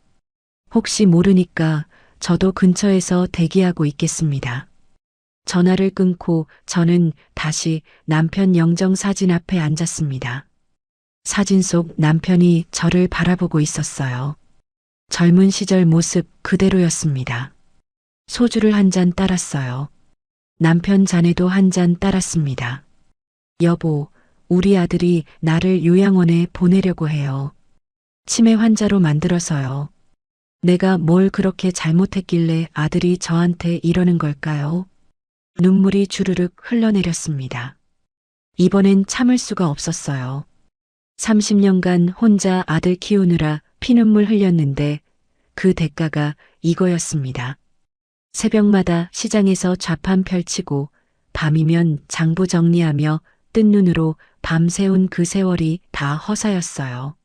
혹시 모르니까 저도 근처에서 대기하고 있겠습니다. 전화를 끊고 저는 다시 남편 영정 사진 앞에 앉았습니다. 사진 속 남편이 저를 바라보고 있었어요. 젊은 시절 모습 그대로였습니다. 소주를 한 잔 따랐어요. 남편 잔에도 한 잔 따랐습니다. 여보, 우리 아들이 나를 요양원에 보내려고 해요. 치매 환자로 만들어서요. 내가 뭘 그렇게 잘못했길래 아들이 저한테 이러는 걸까요? 눈물이 주르륵 흘러내렸습니다. 이번엔 참을 수가 없었어요. 30년간 혼자 아들 키우느라 피눈물 흘렸는데 그 대가가 이거였습니다. 새벽마다 시장에서 좌판 펼치고 밤이면 장부 정리하며 뜬 눈으로 밤새운 그 세월이 다 허사였어요.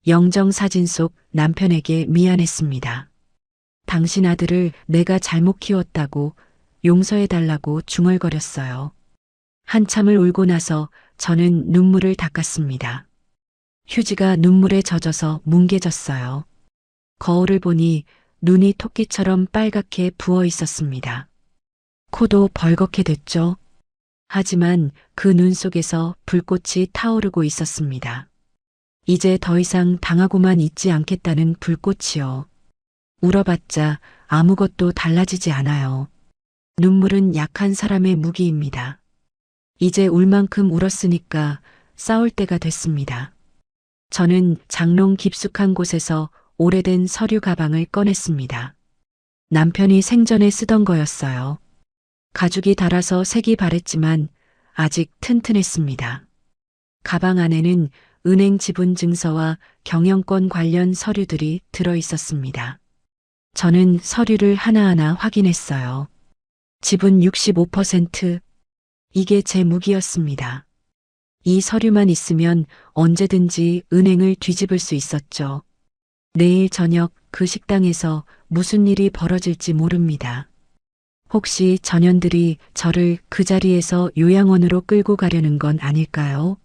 영정 사진 속 남편에게 미안했습니다. 당신 아들을 내가 잘못 키웠다고 용서해달라고 중얼거렸어요. 한참을 울고 나서 저는 눈물을 닦았습니다. 휴지가 눈물에 젖어서 뭉개졌어요. 거울을 보니 눈이 토끼처럼 빨갛게 부어 있었습니다. 코도 벌겋게 됐죠. 하지만 그 눈 속에서 불꽃이 타오르고 있었습니다. 이제 더 이상 당하고만 있지 않겠다는 불꽃이요. 울어봤자 아무것도 달라지지 않아요. 눈물은 약한 사람의 무기입니다. 이제 울 만큼 울었으니까 싸울 때가 됐습니다. 저는 장롱 깊숙한 곳에서 오래된 서류 가방을 꺼냈습니다. 남편이 생전에 쓰던 거였어요. 가죽이 닳아서 색이 바랬지만 아직 튼튼했습니다. 가방 안에는 은행 지분 증서와 경영권 관련 서류들이 들어 있었습니다. 저는 서류를 하나하나 확인했어요. 지분 65%. 이게 제 무기였습니다. 이 서류만 있으면 언제든지 은행을 뒤집을 수 있었죠. 내일 저녁 그 식당에서 무슨 일이 벌어질지 모릅니다. 혹시 전현들이 저를 그 자리에서 요양원으로 끌고 가려는 건 아닐까요?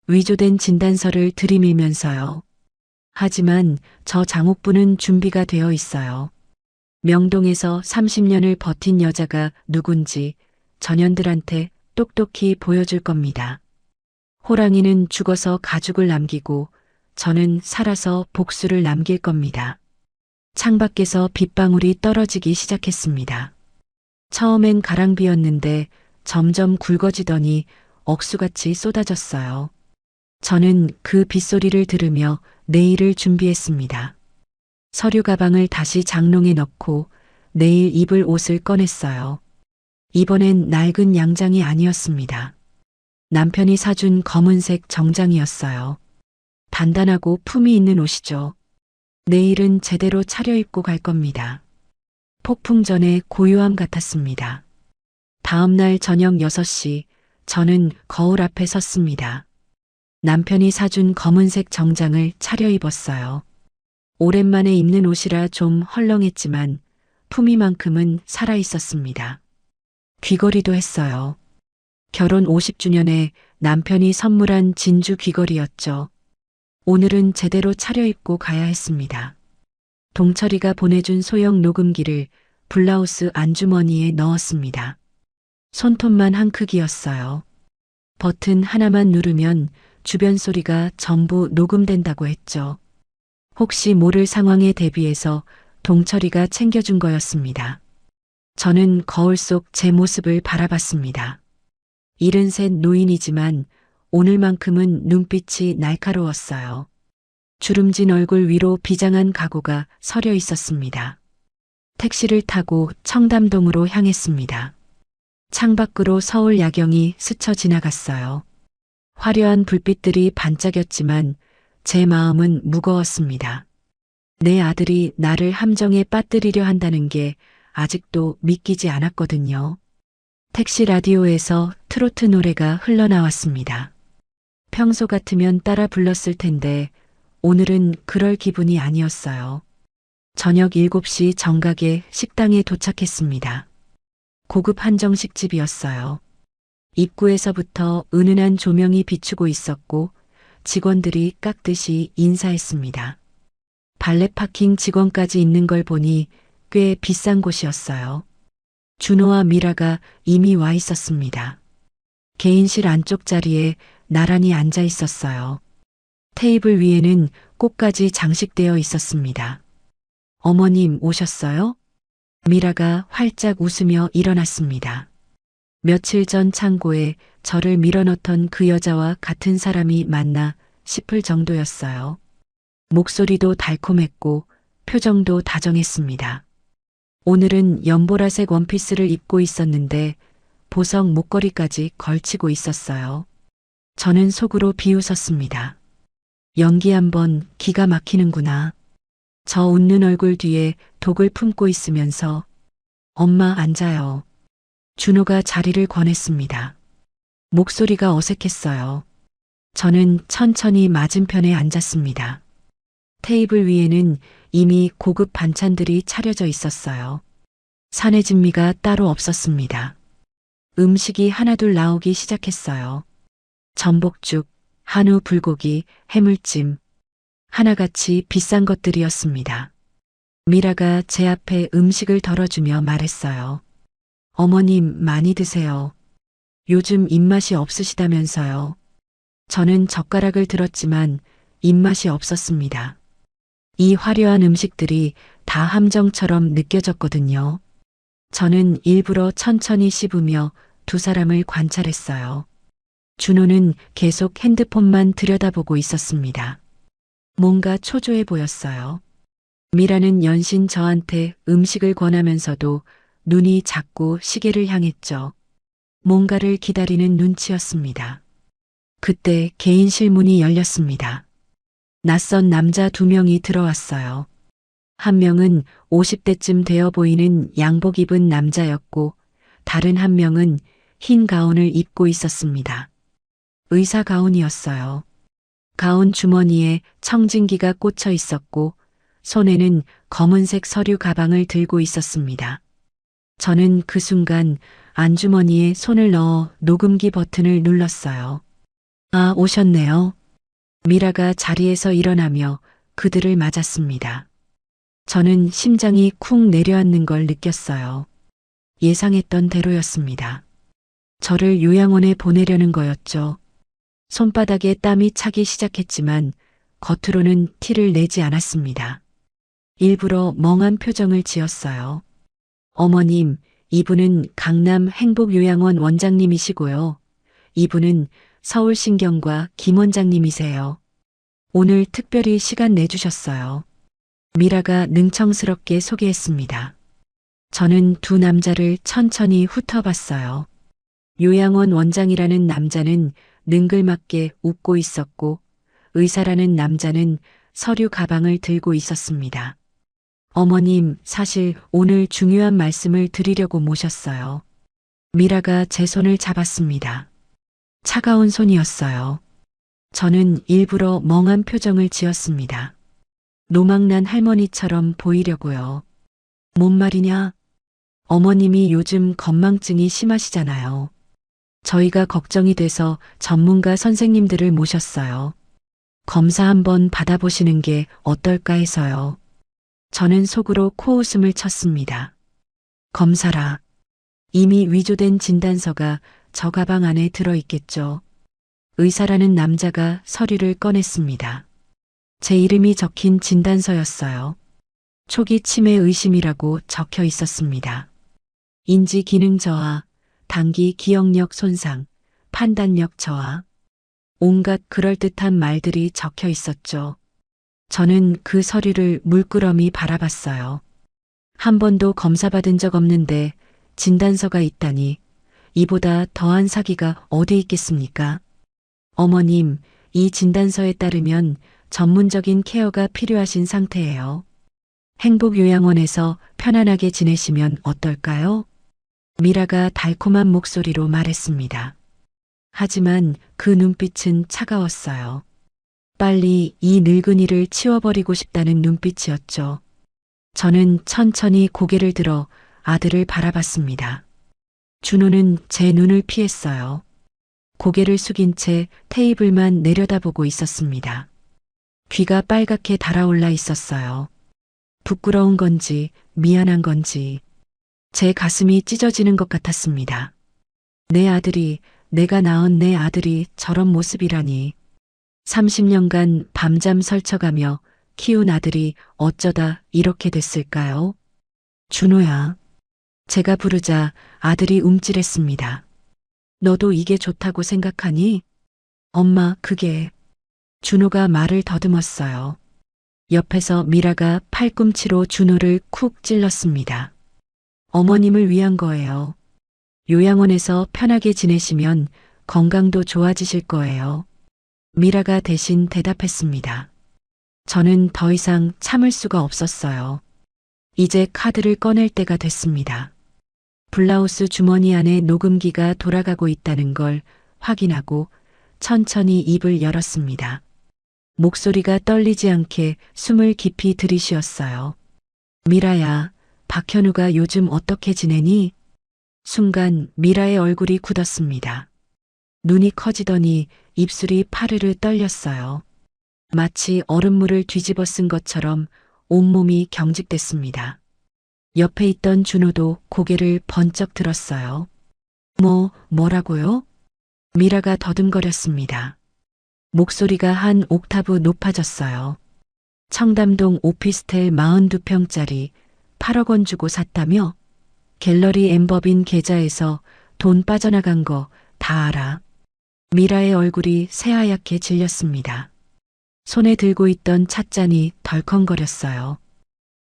위조된 진단서를 들이밀면서요. 하지만 저 장옥부는 준비가 되어 있어요. 명동에서 30년을 버틴 여자가 누군지 전현들한테 똑똑히 보여줄 겁니다. 호랑이는 죽어서 가죽을 남기고 저는 살아서 복수를 남길 겁니다. 창밖에서 빗방울이 떨어지기 시작했습니다. 처음엔 가랑비였는데 점점 굵어지더니 억수같이 쏟아졌어요. 저는 그 빗소리를 들으며 내일을 준비했습니다. 서류 가방을 다시 장롱에 넣고 내일 입을 옷을 꺼냈어요. 이번엔 낡은 양장이 아니었습니다. 남편이 사준 검은색 정장이었어요. 단단하고 품이 있는 옷이죠. 내일은 제대로 차려입고 갈 겁니다. 폭풍 전의 고요함 같았습니다. 다음 날 저녁 6시 저는 거울 앞에 섰습니다. 남편이 사준 검은색 정장을 차려입었어요. 오랜만에 입는 옷이라 좀 헐렁했지만 품위만큼은 살아있었습니다. 귀걸이도 했어요. 결혼 50주년에 남편이 선물한 진주 귀걸이였죠. 오늘은 제대로 차려입고 가야 했습니다. 동철이가 보내준 소형 녹음기를 블라우스 안주머니에 넣었습니다. 손톱만 한 크기였어요. 버튼 하나만 누르면 주변 소리가 전부 녹음된다고 했죠. 혹시 모를 상황에 대비해서 동철이가 챙겨준 거였습니다. 저는 거울 속 제 모습을 바라봤습니다. 73 노인이지만 오늘만큼은 눈빛이 날카로웠어요. 주름진 얼굴 위로 비장한 각오가 서려 있었습니다. 택시를 타고 청담동으로 향했습니다. 창밖으로 서울 야경이 스쳐 지나갔어요. 화려한 불빛들이 반짝였지만 제 마음은 무거웠습니다. 내 아들이 나를 함정에 빠뜨리려 한다는 게 아직도 믿기지 않았거든요. 택시 라디오에서 트로트 노래가 흘러나왔습니다. 평소 같으면 따라 불렀을 텐데 오늘은 그럴 기분이 아니었어요. 저녁 7시 정각에 식당에 도착했습니다. 고급 한정식집이었어요. 입구에서부터 은은한 조명이 비추고 있었고 직원들이 깍듯이 인사했습니다. 발렛 파킹 직원까지 있는 걸 보니 꽤 비싼 곳이었어요. 준호와 미라가 이미 와 있었습니다. 개인실 안쪽 자리에 나란히 앉아 있었어요. 테이블 위에는 꽃까지 장식되어 있었습니다. 어머님 오셨어요? 미라가 활짝 웃으며 일어났습니다. 며칠 전 창고에 저를 밀어넣던 그 여자와 같은 사람이 맞나 싶을 정도였어요. 목소리도 달콤했고 표정도 다정했습니다. 오늘은 연보라색 원피스를 입고 있었는데 보석 목걸이까지 걸치고 있었어요. 저는 속으로 비웃었습니다. 연기 한번 기가 막히는구나. 저 웃는 얼굴 뒤에 독을 품고 있으면서 엄마 앉아요. 준호가 자리를 권했습니다. 목소리가 어색했어요. 저는 천천히 맞은편에 앉았습니다. 테이블 위에는 이미 고급 반찬들이 차려져 있었어요. 산의 진미가 따로 없었습니다. 음식이 하나둘 나오기 시작했어요. 전복죽, 한우 불고기, 해물찜. 하나같이 비싼 것들이었습니다. 미라가 제 앞에 음식을 덜어주며 말했어요. 어머님 많이 드세요. 요즘 입맛이 없으시다면서요. 저는 젓가락을 들었지만 입맛이 없었습니다. 이 화려한 음식들이 다 함정처럼 느껴졌거든요. 저는 일부러 천천히 씹으며 두 사람을 관찰했어요. 준호는 계속 핸드폰만 들여다보고 있었습니다. 뭔가 초조해 보였어요. 미라는 연신 저한테 음식을 권하면서도 눈이 자꾸 시계를 향했죠. 뭔가를 기다리는 눈치였습니다. 그때 개인실 문이 열렸습니다. 낯선 남자 2명이 들어왔어요. 한 명은 50대쯤 되어 보이는 양복 입은 남자였고 다른 한 명은 흰 가운을 입고 있었습니다. 의사 가운이었어요. 가운 주머니에 청진기가 꽂혀 있었고 손에는 검은색 서류 가방을 들고 있었습니다. 저는 그 순간 안주머니에 손을 넣어 녹음기 버튼을 눌렀어요. 아, 오셨네요. 미라가 자리에서 일어나며 그들을 맞았습니다. 저는 심장이 쿵 내려앉는 걸 느꼈어요. 예상했던 대로였습니다. 저를 요양원에 보내려는 거였죠. 손바닥에 땀이 차기 시작했지만 겉으로는 티를 내지 않았습니다. 일부러 멍한 표정을 지었어요. 어머님, 이분은 강남 행복요양원 원장님이시고요. 이분은 서울신경과 김 원장님이세요. 오늘 특별히 시간 내주셨어요. 미라가 능청스럽게 소개했습니다. 저는 두 남자를 천천히 훑어봤어요. 요양원 원장이라는 남자는 능글맞게 웃고 있었고 의사라는 남자는 서류 가방을 들고 있었습니다. 어머님, 사실 오늘 중요한 말씀을 드리려고 모셨어요. 미라가 제 손을 잡았습니다. 차가운 손이었어요. 저는 일부러 멍한 표정을 지었습니다. 노망난 할머니처럼 보이려고요. 뭔 말이냐? 어머님이 요즘 건망증이 심하시잖아요. 저희가 걱정이 돼서 전문가 선생님들을 모셨어요. 검사 한번 받아보시는 게 어떨까 해서요. 저는 속으로 코웃음을 쳤습니다. 검사라. 이미 위조된 진단서가 저 가방 안에 들어있겠죠. 의사라는 남자가 서류를 꺼냈습니다. 제 이름이 적힌 진단서였어요. 초기 치매 의심이라고 적혀 있었습니다. 인지 기능 저하, 단기 기억력 손상, 판단력 저하. 온갖 그럴듯한 말들이 적혀 있었죠. 저는 그 서류를 물끄러미 바라봤어요. 한 번도 검사받은 적 없는데 진단서가 있다니 이보다 더한 사기가 어디 있겠습니까? 어머님, 이 진단서에 따르면 전문적인 케어가 필요하신 상태예요. 행복요양원에서 편안하게 지내시면 어떨까요? 미라가 달콤한 목소리로 말했습니다. 하지만 그 눈빛은 차가웠어요. 빨리 이 늙은이를 치워버리고 싶다는 눈빛이었죠. 저는 천천히 고개를 들어 아들을 바라봤습니다. 준호는 제 눈을 피했어요. 고개를 숙인 채 테이블만 내려다보고 있었습니다. 귀가 빨갛게 달아올라 있었어요. 부끄러운 건지 미안한 건지 제 가슴이 찢어지는 것 같았습니다. 내 아들이, 내가 낳은 내 아들이 저런 모습이라니. 30년간 밤잠 설쳐가며 키운 아들이 어쩌다 이렇게 됐을까요? 준호야. 제가 부르자 아들이 움찔했습니다. 너도 이게 좋다고 생각하니? 엄마, 그게. 준호가 말을 더듬었어요. 옆에서 미라가 팔꿈치로 준호를 쿡 찔렀습니다. 어머님을 위한 거예요. 요양원에서 편하게 지내시면 건강도 좋아지실 거예요. 미라가 대신 대답했습니다. 저는 더 이상 참을 수가 없었어요. 이제 카드를 꺼낼 때가 됐습니다. 블라우스 주머니 안에 녹음기가 돌아가고 있다는 걸 확인하고 천천히 입을 열었습니다. 목소리가 떨리지 않게 숨을 깊이 들이쉬었어요. 미라야, 박현우가 요즘 어떻게 지내니? 순간 미라의 얼굴이 굳었습니다. 눈이 커지더니 입술이 파르르 떨렸어요. 마치 얼음물을 뒤집어 쓴 것처럼 온몸이 경직됐습니다. 옆에 있던 준호도 고개를 번쩍 들었어요. 뭐라고요? 미라가 더듬거렸습니다. 목소리가 한 옥타브 높아졌어요. 청담동 오피스텔 42평짜리 8억 원 주고 샀다며? 갤러리 엠버빈 계좌에서 돈 빠져나간 거 다 알아. 미라의 얼굴이 새하얗게 질렸습니다. 손에 들고 있던 찻잔이 덜컹거렸어요.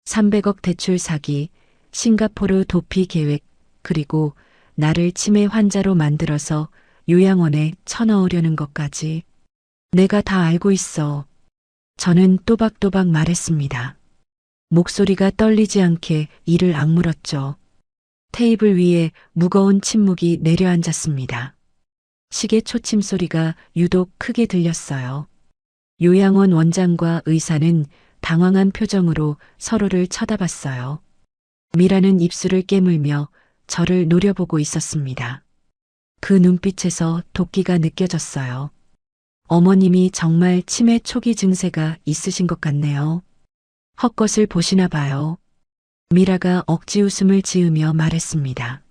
300억 대출 사기, 싱가포르 도피 계획, 그리고 나를 치매 환자로 만들어서 요양원에 쳐넣으려는 것까지. 내가 다 알고 있어. 저는 또박또박 말했습니다. 목소리가 떨리지 않게 이를 악물었죠. 테이블 위에 무거운 침묵이 내려앉았습니다. 시계 초침 소리가 유독 크게 들렸어요. 요양원 원장과 의사는 당황한 표정으로 서로를 쳐다봤어요. 미라는 입술을 깨물며 저를 노려보고 있었습니다. 그 눈빛에서 도끼가 느껴졌어요. 어머님이 정말 치매 초기 증세가 있으신 것 같네요. 헛것을 보시나 봐요. 미라가 억지 웃음을 지으며 말했습니다.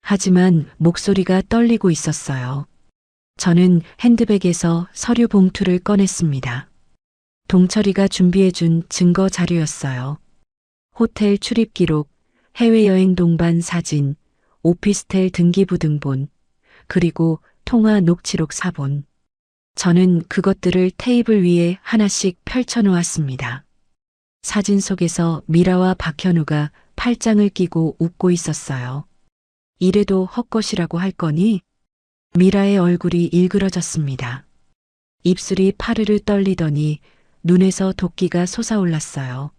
하지만 목소리가 떨리고 있었어요. 저는 핸드백에서 서류 봉투를 꺼냈습니다. 동철이가 준비해준 증거 자료였어요. 호텔 출입 기록, 해외여행 동반 사진, 오피스텔 등기부 등본, 그리고 통화 녹취록 사본. 저는 그것들을 테이블 위에 하나씩 펼쳐놓았습니다. 사진 속에서 미라와 박현우가 팔짱을 끼고 웃고 있었어요. 이래도 헛것이라고 할 거니? 미라의 얼굴이 일그러졌습니다. 입술이 파르르 떨리더니 눈에서 도끼가 솟아올랐어요.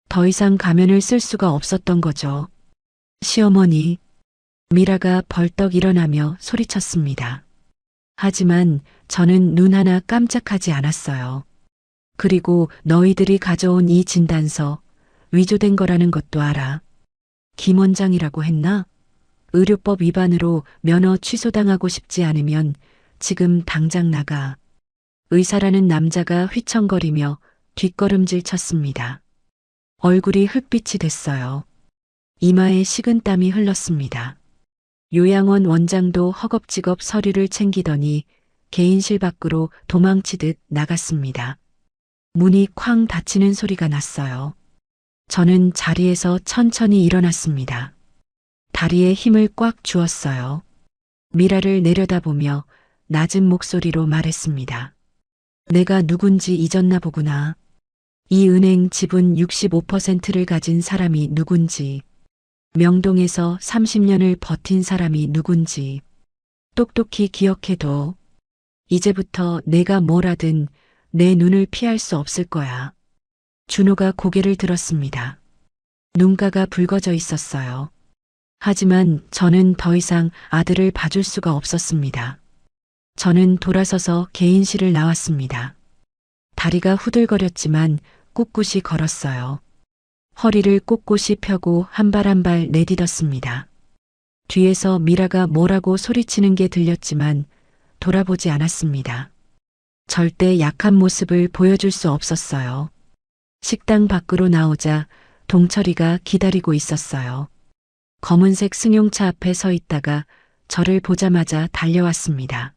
더 이상 가면을 쓸 수가 없었던 거죠. 시어머니, 미라가 벌떡 일어나며 소리쳤습니다. 하지만 저는 눈 하나 깜짝하지 않았어요. 그리고 너희들이 가져온 이 진단서, 위조된 거라는 것도 알아. 김 원장이라고 했나? 의료법 위반으로 면허 취소당하고 싶지 않으면 지금 당장 나가. 의사라는 남자가 휘청거리며 뒷걸음질 쳤습니다. 얼굴이 흑빛이 됐어요. 이마에 식은땀이 흘렀습니다. 요양원 원장도 허겁지겁 서류를 챙기더니 개인실 밖으로 도망치듯 나갔습니다. 문이 쾅 닫히는 소리가 났어요. 저는 자리에서 천천히 일어났습니다. 다리에 힘을 꽉 주었어요. 미라를 내려다보며 낮은 목소리로 말했습니다. 내가 누군지 잊었나 보구나. 이 은행 지분 65%를 가진 사람이 누군지, 명동에서 30년을 버틴 사람이 누군지 똑똑히 기억해둬. 이제부터 내가 뭘 하든 내 눈을 피할 수 없을 거야. 준호가 고개를 들었습니다. 눈가가 붉어져 있었어요. 하지만 저는 더 이상 아들을 봐줄 수가 없었습니다. 저는 돌아서서 개인실을 나왔습니다. 다리가 후들거렸지만 꿋꿋이 걸었어요. 허리를 꼿꼿이 펴고 한 발 한 발 내딛었습니다. 뒤에서 미라가 뭐라고 소리치는 게 들렸지만 돌아보지 않았습니다. 절대 약한 모습을 보여줄 수 없었어요. 식당 밖으로 나오자 동철이가 기다리고 있었어요. 검은색 승용차 앞에 서 있다가 저를 보자마자 달려왔습니다.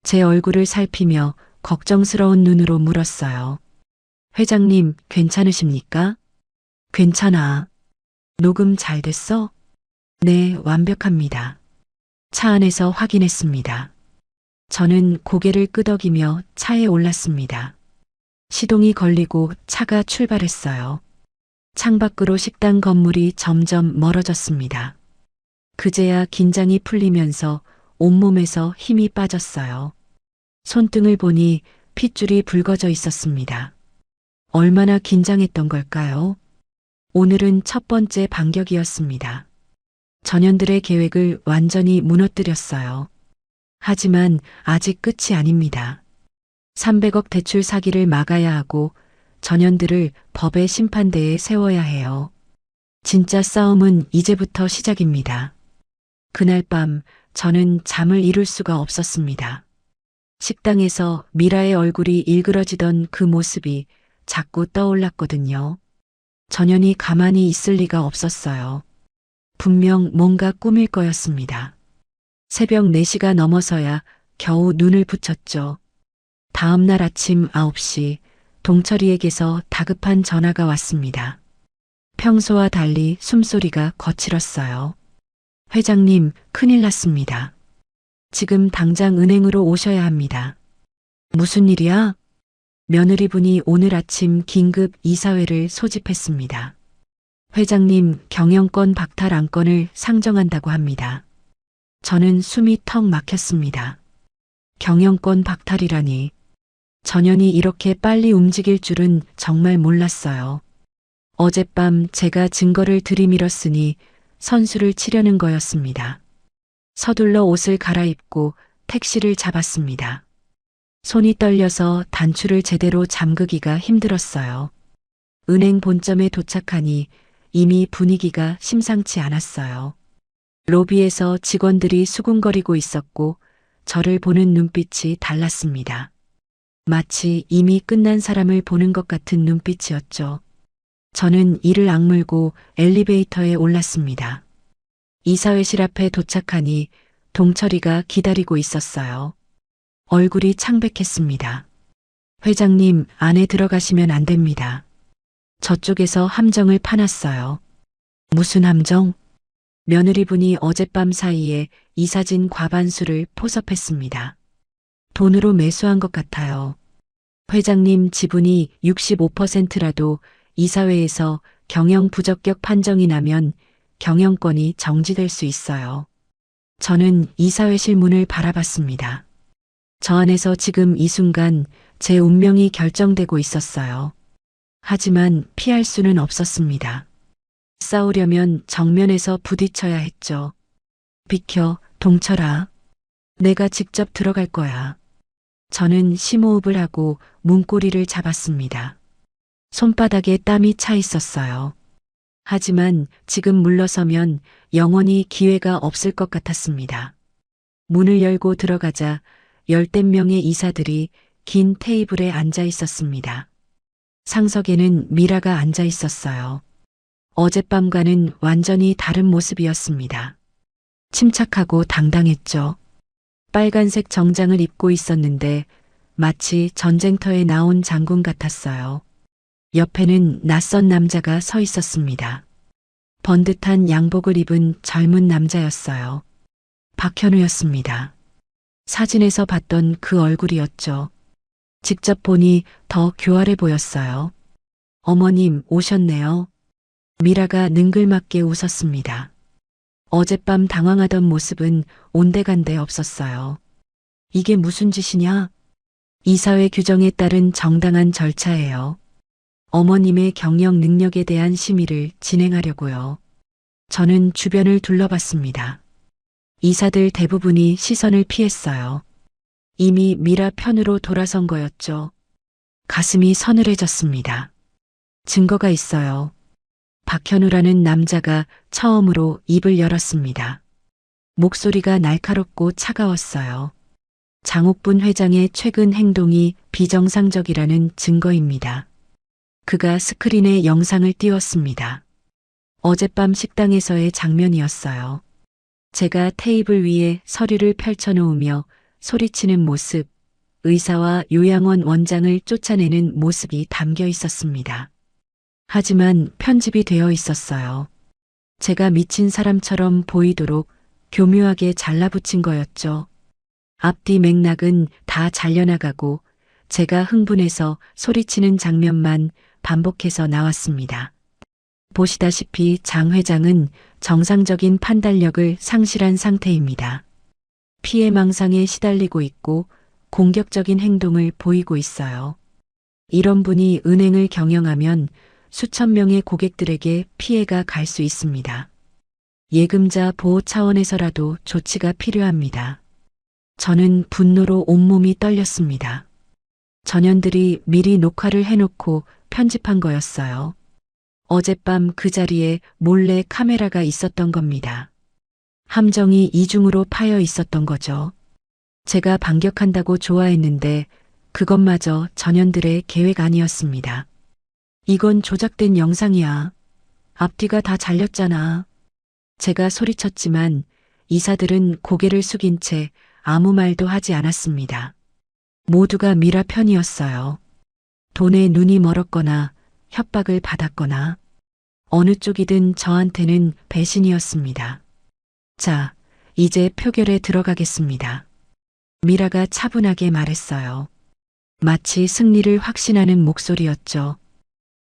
제 얼굴을 살피며 걱정스러운 눈으로 물었어요. 회장님, 괜찮으십니까? 괜찮아. 녹음 잘 됐어? 네, 완벽합니다. 차 안에서 확인했습니다. 저는 고개를 끄덕이며 차에 올랐습니다. 시동이 걸리고 차가 출발했어요. 창밖으로 식당 건물이 점점 멀어졌습니다. 그제야 긴장이 풀리면서 온몸에서 힘이 빠졌어요. 손등을 보니 핏줄이 붉어져 있었습니다. 얼마나 긴장했던 걸까요? 오늘은 첫 번째 반격이었습니다. 전현들의 계획을 완전히 무너뜨렸어요. 하지만 아직 끝이 아닙니다. 300억 대출 사기를 막아야 하고 전현들을 법의 심판대에 세워야 해요. 진짜 싸움은 이제부터 시작입니다. 그날 밤 저는 잠을 이룰 수가 없었습니다. 식당에서 미라의 얼굴이 일그러지던 그 모습이 자꾸 떠올랐거든요. 전현이 가만히 있을 리가 없었어요. 분명 뭔가 꿈일 거였습니다. 새벽 4시가 넘어서야 겨우 눈을 붙였죠. 다음 날 아침 9시 동철이에게서 다급한 전화가 왔습니다. 평소와 달리 숨소리가 거칠었어요. 회장님, 큰일 났습니다. 지금 당장 은행으로 오셔야 합니다. 무슨 일이야? 며느리분이 오늘 아침 긴급 이사회를 소집했습니다. 회장님 경영권 박탈 안건을 상정한다고 합니다. 저는 숨이 턱 막혔습니다. 경영권 박탈이라니. 전현이 이렇게 빨리 움직일 줄은 정말 몰랐어요. 어젯밤 제가 증거를 들이밀었으니 선수를 치려는 거였습니다. 서둘러 옷을 갈아입고 택시를 잡았습니다. 손이 떨려서 단추를 제대로 잠그기가 힘들었어요. 은행 본점에 도착하니 이미 분위기가 심상치 않았어요. 로비에서 직원들이 수군거리고 있었고 저를 보는 눈빛이 달랐습니다. 마치 이미 끝난 사람을 보는 것 같은 눈빛이었죠. 저는 이를 악물고 엘리베이터에 올랐습니다. 이사회실 앞에 도착하니 동철이가 기다리고 있었어요. 얼굴이 창백했습니다. 회장님, 안에 들어가시면 안 됩니다. 저쪽에서 함정을 파놨어요. 무슨 함정? 며느리분이 어젯밤 사이에 이사진 과반수를 포섭했습니다. 돈으로 매수한 것 같아요. 회장님 지분이 65%라도 이사회에서 경영 부적격 판정이 나면 경영권이 정지될 수 있어요. 저는 이사회실 문을 바라봤습니다. 저 안에서 지금 이 순간 제 운명이 결정되고 있었어요. 하지만 피할 수는 없었습니다. 싸우려면 정면에서 부딪혀야 했죠. 비켜, 동철아. 내가 직접 들어갈 거야. 저는 심호흡을 하고 문고리를 잡았습니다. 손바닥에 땀이 차 있었어요. 하지만 지금 물러서면 영원히 기회가 없을 것 같았습니다. 문을 열고 들어가자 열댓 명의 이사들이 긴 테이블에 앉아 있었습니다. 상석에는 미라가 앉아 있었어요. 어젯밤과는 완전히 다른 모습이었습니다. 침착하고 당당했죠. 빨간색 정장을 입고 있었는데 마치 전쟁터에 나온 장군 같았어요. 옆에는 낯선 남자가 서 있었습니다. 번듯한 양복을 입은 젊은 남자였어요. 박현우였습니다. 사진에서 봤던 그 얼굴이었죠. 직접 보니 더 교활해 보였어요. 어머님 오셨네요. 미라가 능글맞게 웃었습니다. 어젯밤 당황하던 모습은 온데간데 없었어요. 이게 무슨 짓이냐? 이사회 규정에 따른 정당한 절차예요. 어머님의 경영 능력에 대한 심의를 진행하려고요. 저는 주변을 둘러봤습니다. 이사들 대부분이 시선을 피했어요. 이미 미라 편으로 돌아선 거였죠. 가슴이 서늘해졌습니다. 증거가 있어요. 박현우라는 남자가 처음으로 입을 열었습니다. 목소리가 날카롭고 차가웠어요. 장옥분 회장의 최근 행동이 비정상적이라는 증거입니다. 그가 스크린에 영상을 띄웠습니다. 어젯밤 식당에서의 장면이었어요. 제가 테이블 위에 서류를 펼쳐놓으며 소리치는 모습, 의사와 요양원 원장을 쫓아내는 모습이 담겨 있었습니다. 하지만 편집이 되어 있었어요. 제가 미친 사람처럼 보이도록 교묘하게 잘라붙인 거였죠. 앞뒤 맥락은 다 잘려나가고 제가 흥분해서 소리치는 장면만 반복해서 나왔습니다. 보시다시피 장 회장은 정상적인 판단력을 상실한 상태입니다. 피해망상에 시달리고 있고 공격적인 행동을 보이고 있어요. 이런 분이 은행을 경영하면 수천 명의 고객들에게 피해가 갈 수 있습니다. 예금자 보호 차원에서라도 조치가 필요합니다. 저는 분노로 온몸이 떨렸습니다. 전현들이 미리 녹화를 해놓고 편집한 거였어요. 어젯밤 그 자리에 몰래 카메라가 있었던 겁니다. 함정이 이중으로 파여 있었던 거죠. 제가 반격한다고 좋아했는데 그것마저 전현들의 계획 아니었습니다. 이건 조작된 영상이야. 앞뒤가 다 잘렸잖아. 제가 소리쳤지만 이사들은 고개를 숙인 채 아무 말도 하지 않았습니다. 모두가 미라 편이었어요. 돈에 눈이 멀었거나 협박을 받았거나 어느 쪽이든 저한테는 배신이었습니다. 자, 이제 표결에 들어가겠습니다. 미라가 차분하게 말했어요. 마치 승리를 확신하는 목소리였죠.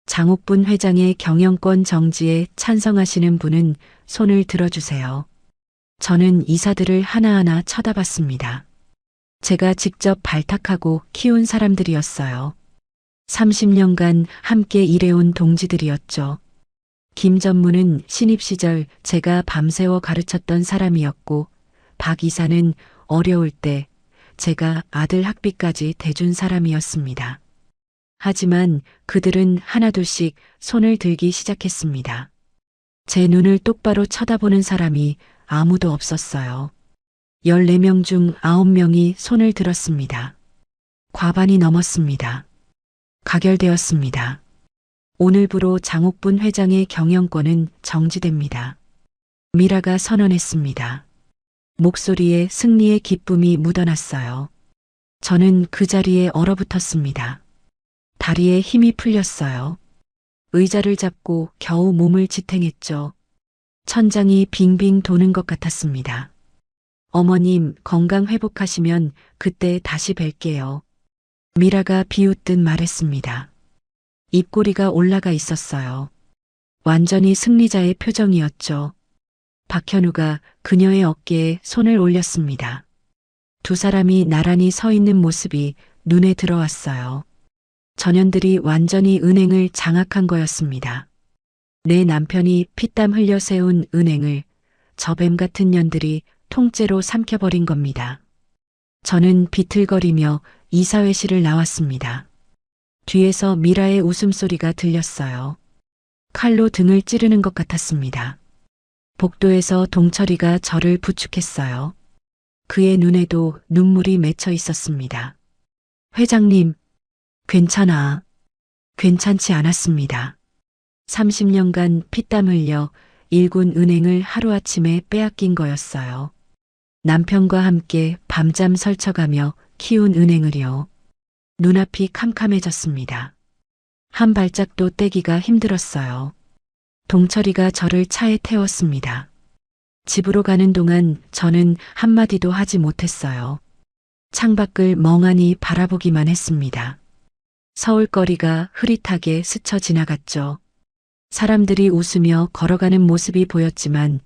장옥분 회장의 경영권 정지에 찬성하시는 분은 손을 들어주세요. 저는 이사들을 하나하나 쳐다봤습니다. 제가 직접 발탁하고 키운 사람들이었어요. 30년간 함께 일해온 동지들이었죠. 김 전무는 신입 시절 제가 밤새워 가르쳤던 사람이었고, 박 이사는 어려울 때 제가 아들 학비까지 대준 사람이었습니다. 하지만 그들은 하나둘씩 손을 들기 시작했습니다. 제 눈을 똑바로 쳐다보는 사람이 아무도 없었어요. 14명 중 9명이 손을 들었습니다. 과반이 넘었습니다. 가결되었습니다. 오늘부로 장옥분 회장의 경영권은 정지됩니다. 미라가 선언했습니다. 목소리에 승리의 기쁨이 묻어났어요. 저는 그 자리에 얼어붙었습니다. 다리에 힘이 풀렸어요. 의자를 잡고 겨우 몸을 지탱했죠. 천장이 빙빙 도는 것 같았습니다. 어머님 건강 회복하시면 그때 다시 뵐게요. 미라가 비웃듯 말했습니다. 입꼬리가 올라가 있었어요. 완전히 승리자의 표정이었죠. 박현우가 그녀의 어깨에 손을 올렸습니다. 두 사람이 나란히 서 있는 모습이 눈에 들어왔어요. 전현들이 완전히 은행을 장악한 거였습니다. 내 남편이 피땀 흘려 세운 은행을 저 뱀 같은 년들이 통째로 삼켜버린 겁니다. 저는 비틀거리며 이사회실을 나왔습니다. 뒤에서 미라의 웃음소리가 들렸어요. 칼로 등을 찌르는 것 같았습니다. 복도에서 동철이가 저를 부축했어요. 그의 눈에도 눈물이 맺혀 있었습니다. 회장님, 괜찮아. 괜찮지 않았습니다. 30년간 피땀 흘려 일군 은행을 하루아침에 빼앗긴 거였어요. 남편과 함께 밤잠 설쳐가며 키운 은행을요. 눈앞이 캄캄해졌습니다. 한 발짝도 떼기가 힘들었어요. 동철이가 저를 차에 태웠습니다. 집으로 가는 동안 저는 한마디도 하지 못했어요. 창밖을 멍하니 바라보기만 했습니다. 서울거리가 흐릿하게 스쳐 지나갔죠. 사람들이 웃으며 걸어가는 모습이 보였지만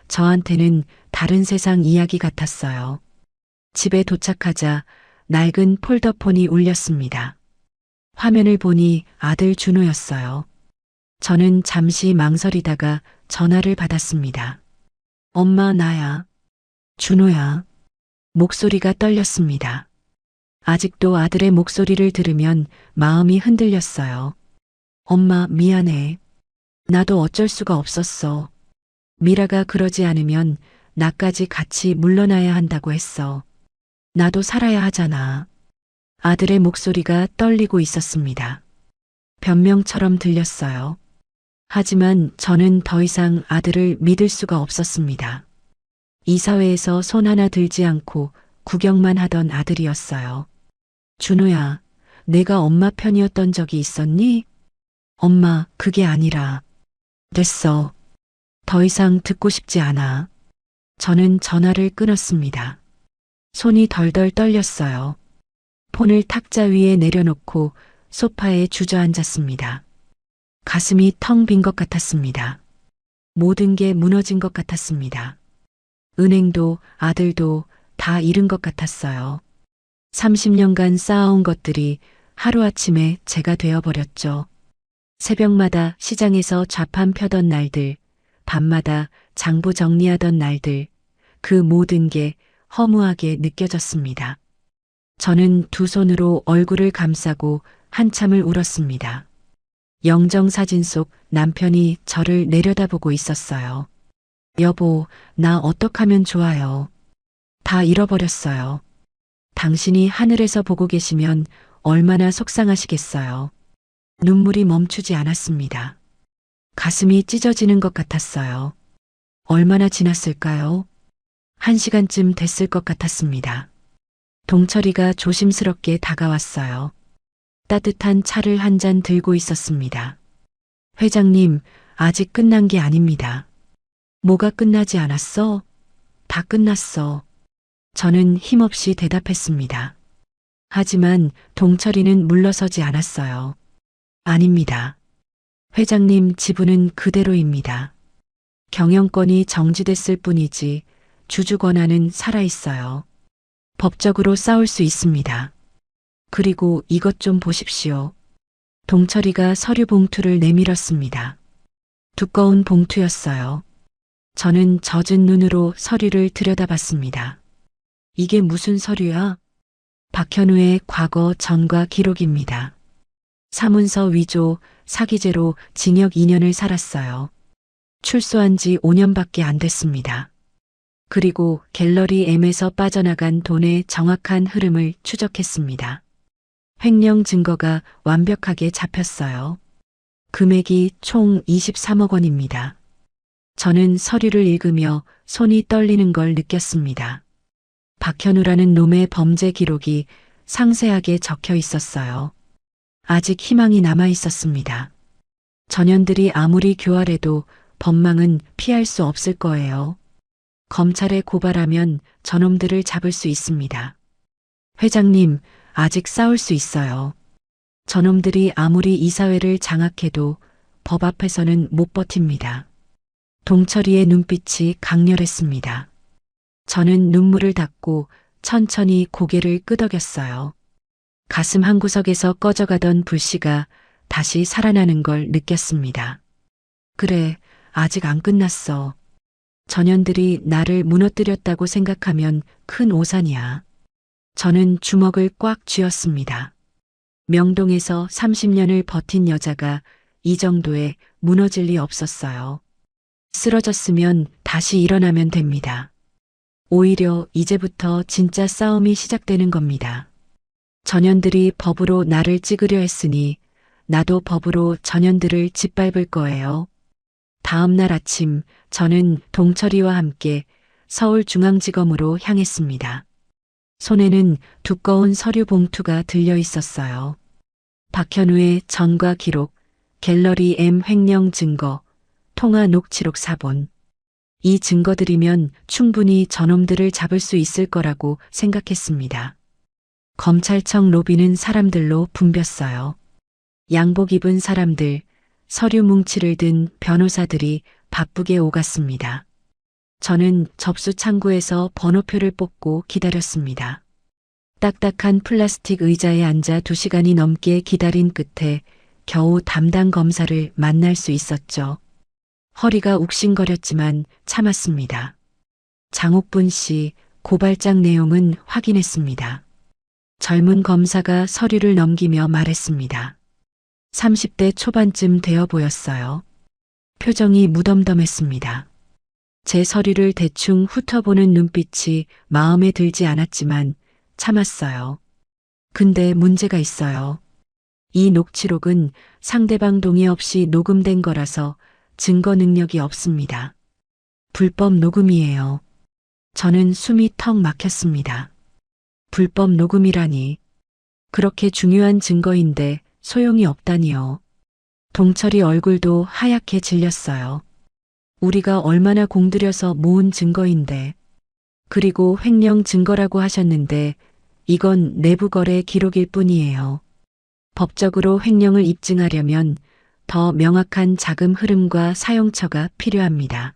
저한테는 다른 세상 이야기 같았어요. 집에 도착하자 낡은 폴더폰이 울렸습니다. 화면을 보니 아들 준호였어요. 저는 잠시 망설이다가 전화를 받았습니다. 엄마, 나야. 준호야. 목소리가 떨렸습니다. 아직도 아들의 목소리를 들으면 마음이 흔들렸어요. 엄마, 미안해. 나도 어쩔 수가 없었어. 미라가 그러지 않으면 나까지 같이 물러나야 한다고 했어. 나도 살아야 하잖아. 아들의 목소리가 떨리고 있었습니다. 변명처럼 들렸어요. 하지만 저는 더 이상 아들을 믿을 수가 없었습니다. 이사회에서 손 하나 들지 않고 구경만 하던 아들이었어요. 준호야, 내가 엄마 편이었던 적이 있었니? 엄마, 그게 아니라. 됐어. 더 이상 듣고 싶지 않아. 저는 전화를 끊었습니다. 손이 덜덜 떨렸어요. 폰을 탁자 위에 내려놓고 소파에 주저앉았습니다. 가슴이 텅 빈 것 같았습니다. 모든 게 무너진 것 같았습니다. 은행도 아들도 다 잃은 것 같았어요. 30년간 쌓아온 것들이 하루아침에 제가 되어버렸죠. 새벽마다 시장에서 좌판 펴던 날들, 밤마다 장부 정리하던 날들, 그 모든 게 허무하게 느껴졌습니다. 저는 두 손으로 얼굴을 감싸고 한참을 울었습니다. 영정사진 속 남편이 저를 내려다보고 있었어요. 여보, 나 어떡하면 좋아요. 다 잃어버렸어요. 당신이 하늘에서 보고 계시면 얼마나 속상하시겠어요. 눈물이 멈추지 않았습니다. 가슴이 찢어지는 것 같았어요. 얼마나 지났을까요? 1시간쯤 됐을 것 같았습니다. 동철이가 조심스럽게 다가왔어요. 따뜻한 차를 한 잔 들고 있었습니다. 회장님, 아직 끝난 게 아닙니다. 뭐가 끝나지 않았어? 다 끝났어. 저는 힘없이 대답했습니다. 하지만 동철이는 물러서지 않았어요. 아닙니다. 회장님, 지분은 그대로입니다. 경영권이 정지됐을 뿐이지 주주 권한은 살아있어요. 법적으로 싸울 수 있습니다. 그리고 이것 좀 보십시오. 동철이가 서류 봉투를 내밀었습니다. 두꺼운 봉투였어요. 저는 젖은 눈으로 서류를 들여다봤습니다. 이게 무슨 서류야? 박현우의 과거 전과 기록입니다. 사문서 위조, 사기죄로 징역 2년을 살았어요. 출소한 지 5년밖에 안 됐습니다. 그리고 갤러리 M에서 빠져나간 돈의 정확한 흐름을 추적했습니다. 횡령 증거가 완벽하게 잡혔어요. 금액이 총 23억 원입니다. 저는 서류를 읽으며 손이 떨리는 걸 느꼈습니다. 박현우라는 놈의 범죄 기록이 상세하게 적혀 있었어요. 아직 희망이 남아 있었습니다. 전현들이 아무리 교활해도 법망은 피할 수 없을 거예요. 검찰에 고발하면 저놈들을 잡을 수 있습니다. 회장님, 아직 싸울 수 있어요. 저놈들이 아무리 이사회를 장악해도 법 앞에서는 못 버팁니다. 동철이의 눈빛이 강렬했습니다. 저는 눈물을 닦고 천천히 고개를 끄덕였어요. 가슴 한구석에서 꺼져가던 불씨가 다시 살아나는 걸 느꼈습니다. 그래, 아직 안 끝났어. 전현들이 나를 무너뜨렸다고 생각하면 큰 오산이야. 저는 주먹을 꽉 쥐었습니다. 명동에서 30년을 버틴 여자가 이 정도에 무너질 리 없었어요. 쓰러졌으면 다시 일어나면 됩니다. 오히려 이제부터 진짜 싸움이 시작되는 겁니다. 전현들이 법으로 나를 찍으려 했으니 나도 법으로 전현들을 짓밟을 거예요. 다음 날 아침 저는 동철이와 함께 서울중앙지검으로 향했습니다. 손에는 두꺼운 서류 봉투가 들려 있었어요. 박현우의 전과 기록, 갤러리 M 횡령 증거, 통화 녹취록 사본. 이 증거들이면 충분히 저놈들을 잡을 수 있을 거라고 생각했습니다. 검찰청 로비는 사람들로 붐볐어요. 양복 입은 사람들, 서류 뭉치를 든 변호사들이 바쁘게 오갔습니다. 저는 접수 창구에서 번호표를 뽑고 기다렸습니다. 딱딱한 플라스틱 의자에 앉아 2시간이 넘게 기다린 끝에 겨우 담당 검사를 만날 수 있었죠. 허리가 욱신거렸지만 참았습니다. 장옥분 씨, 고발장 내용은 확인했습니다. 젊은 검사가 서류를 넘기며 말했습니다. 30대 초반쯤 되어 보였어요. 표정이 무덤덤했습니다. 제 서류를 대충 훑어보는 눈빛이 마음에 들지 않았지만 참았어요. 근데 문제가 있어요. 이 녹취록은 상대방 동의 없이 녹음된 거라서 증거 능력이 없습니다. 불법 녹음이에요. 저는 숨이 턱 막혔습니다. 불법 녹음이라니. 그렇게 중요한 증거인데 소용이 없다니요. 동철이 얼굴도 하얗게 질렸어요. 우리가 얼마나 공들여서 모은 증거인데. 그리고 횡령 증거라고 하셨는데 이건 내부 거래 기록일 뿐이에요. 법적으로 횡령을 입증하려면 더 명확한 자금 흐름과 사용처가 필요합니다.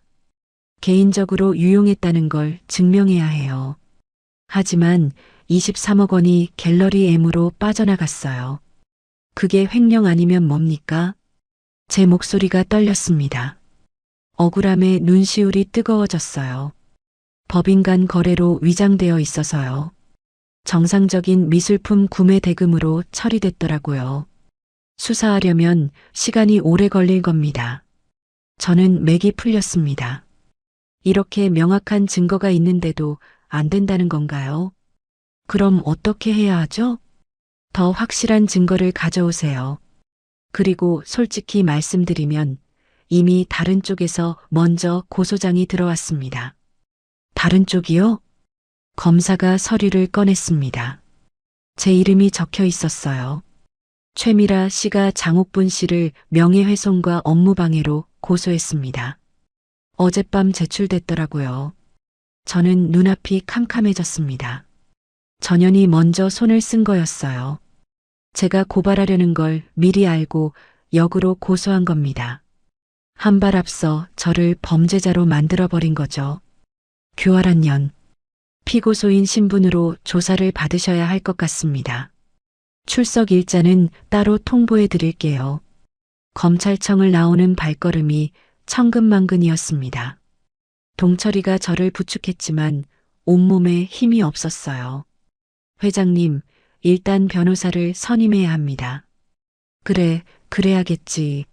개인적으로 유용했다는 걸 증명해야 해요. 하지만 23억 원이 갤러리 M으로 빠져나갔어요. 그게 횡령 아니면 뭡니까? 제 목소리가 떨렸습니다. 억울함에 눈시울이 뜨거워졌어요. 법인 간 거래로 위장되어 있어서요. 정상적인 미술품 구매 대금으로 처리됐더라고요. 수사하려면 시간이 오래 걸릴 겁니다. 저는 맥이 풀렸습니다. 이렇게 명확한 증거가 있는데도 안 된다는 건가요? 그럼 어떻게 해야 하죠? 더 확실한 증거를 가져오세요. 그리고 솔직히 말씀드리면 이미 다른 쪽에서 먼저 고소장이 들어왔습니다. 다른 쪽이요? 검사가 서류를 꺼냈습니다. 제 이름이 적혀 있었어요. 최미라 씨가 장옥분 씨를 명예훼손과 업무방해로 고소했습니다. 어젯밤 제출됐더라고요. 저는 눈앞이 캄캄해졌습니다. 전현이 먼저 손을 쓴 거였어요. 제가 고발하려는 걸 미리 알고 역으로 고소한 겁니다. 한 발 앞서 저를 범죄자로 만들어버린 거죠. 교활한 년. 피고소인 신분으로 조사를 받으셔야 할 것 같습니다. 출석 일자는 따로 통보해 드릴게요. 검찰청을 나오는 발걸음이 천근만근이었습니다. 동철이가 저를 부축했지만 온몸에 힘이 없었어요. 회장님, 일단 변호사를 선임해야 합니다. 그래, 그래야겠지.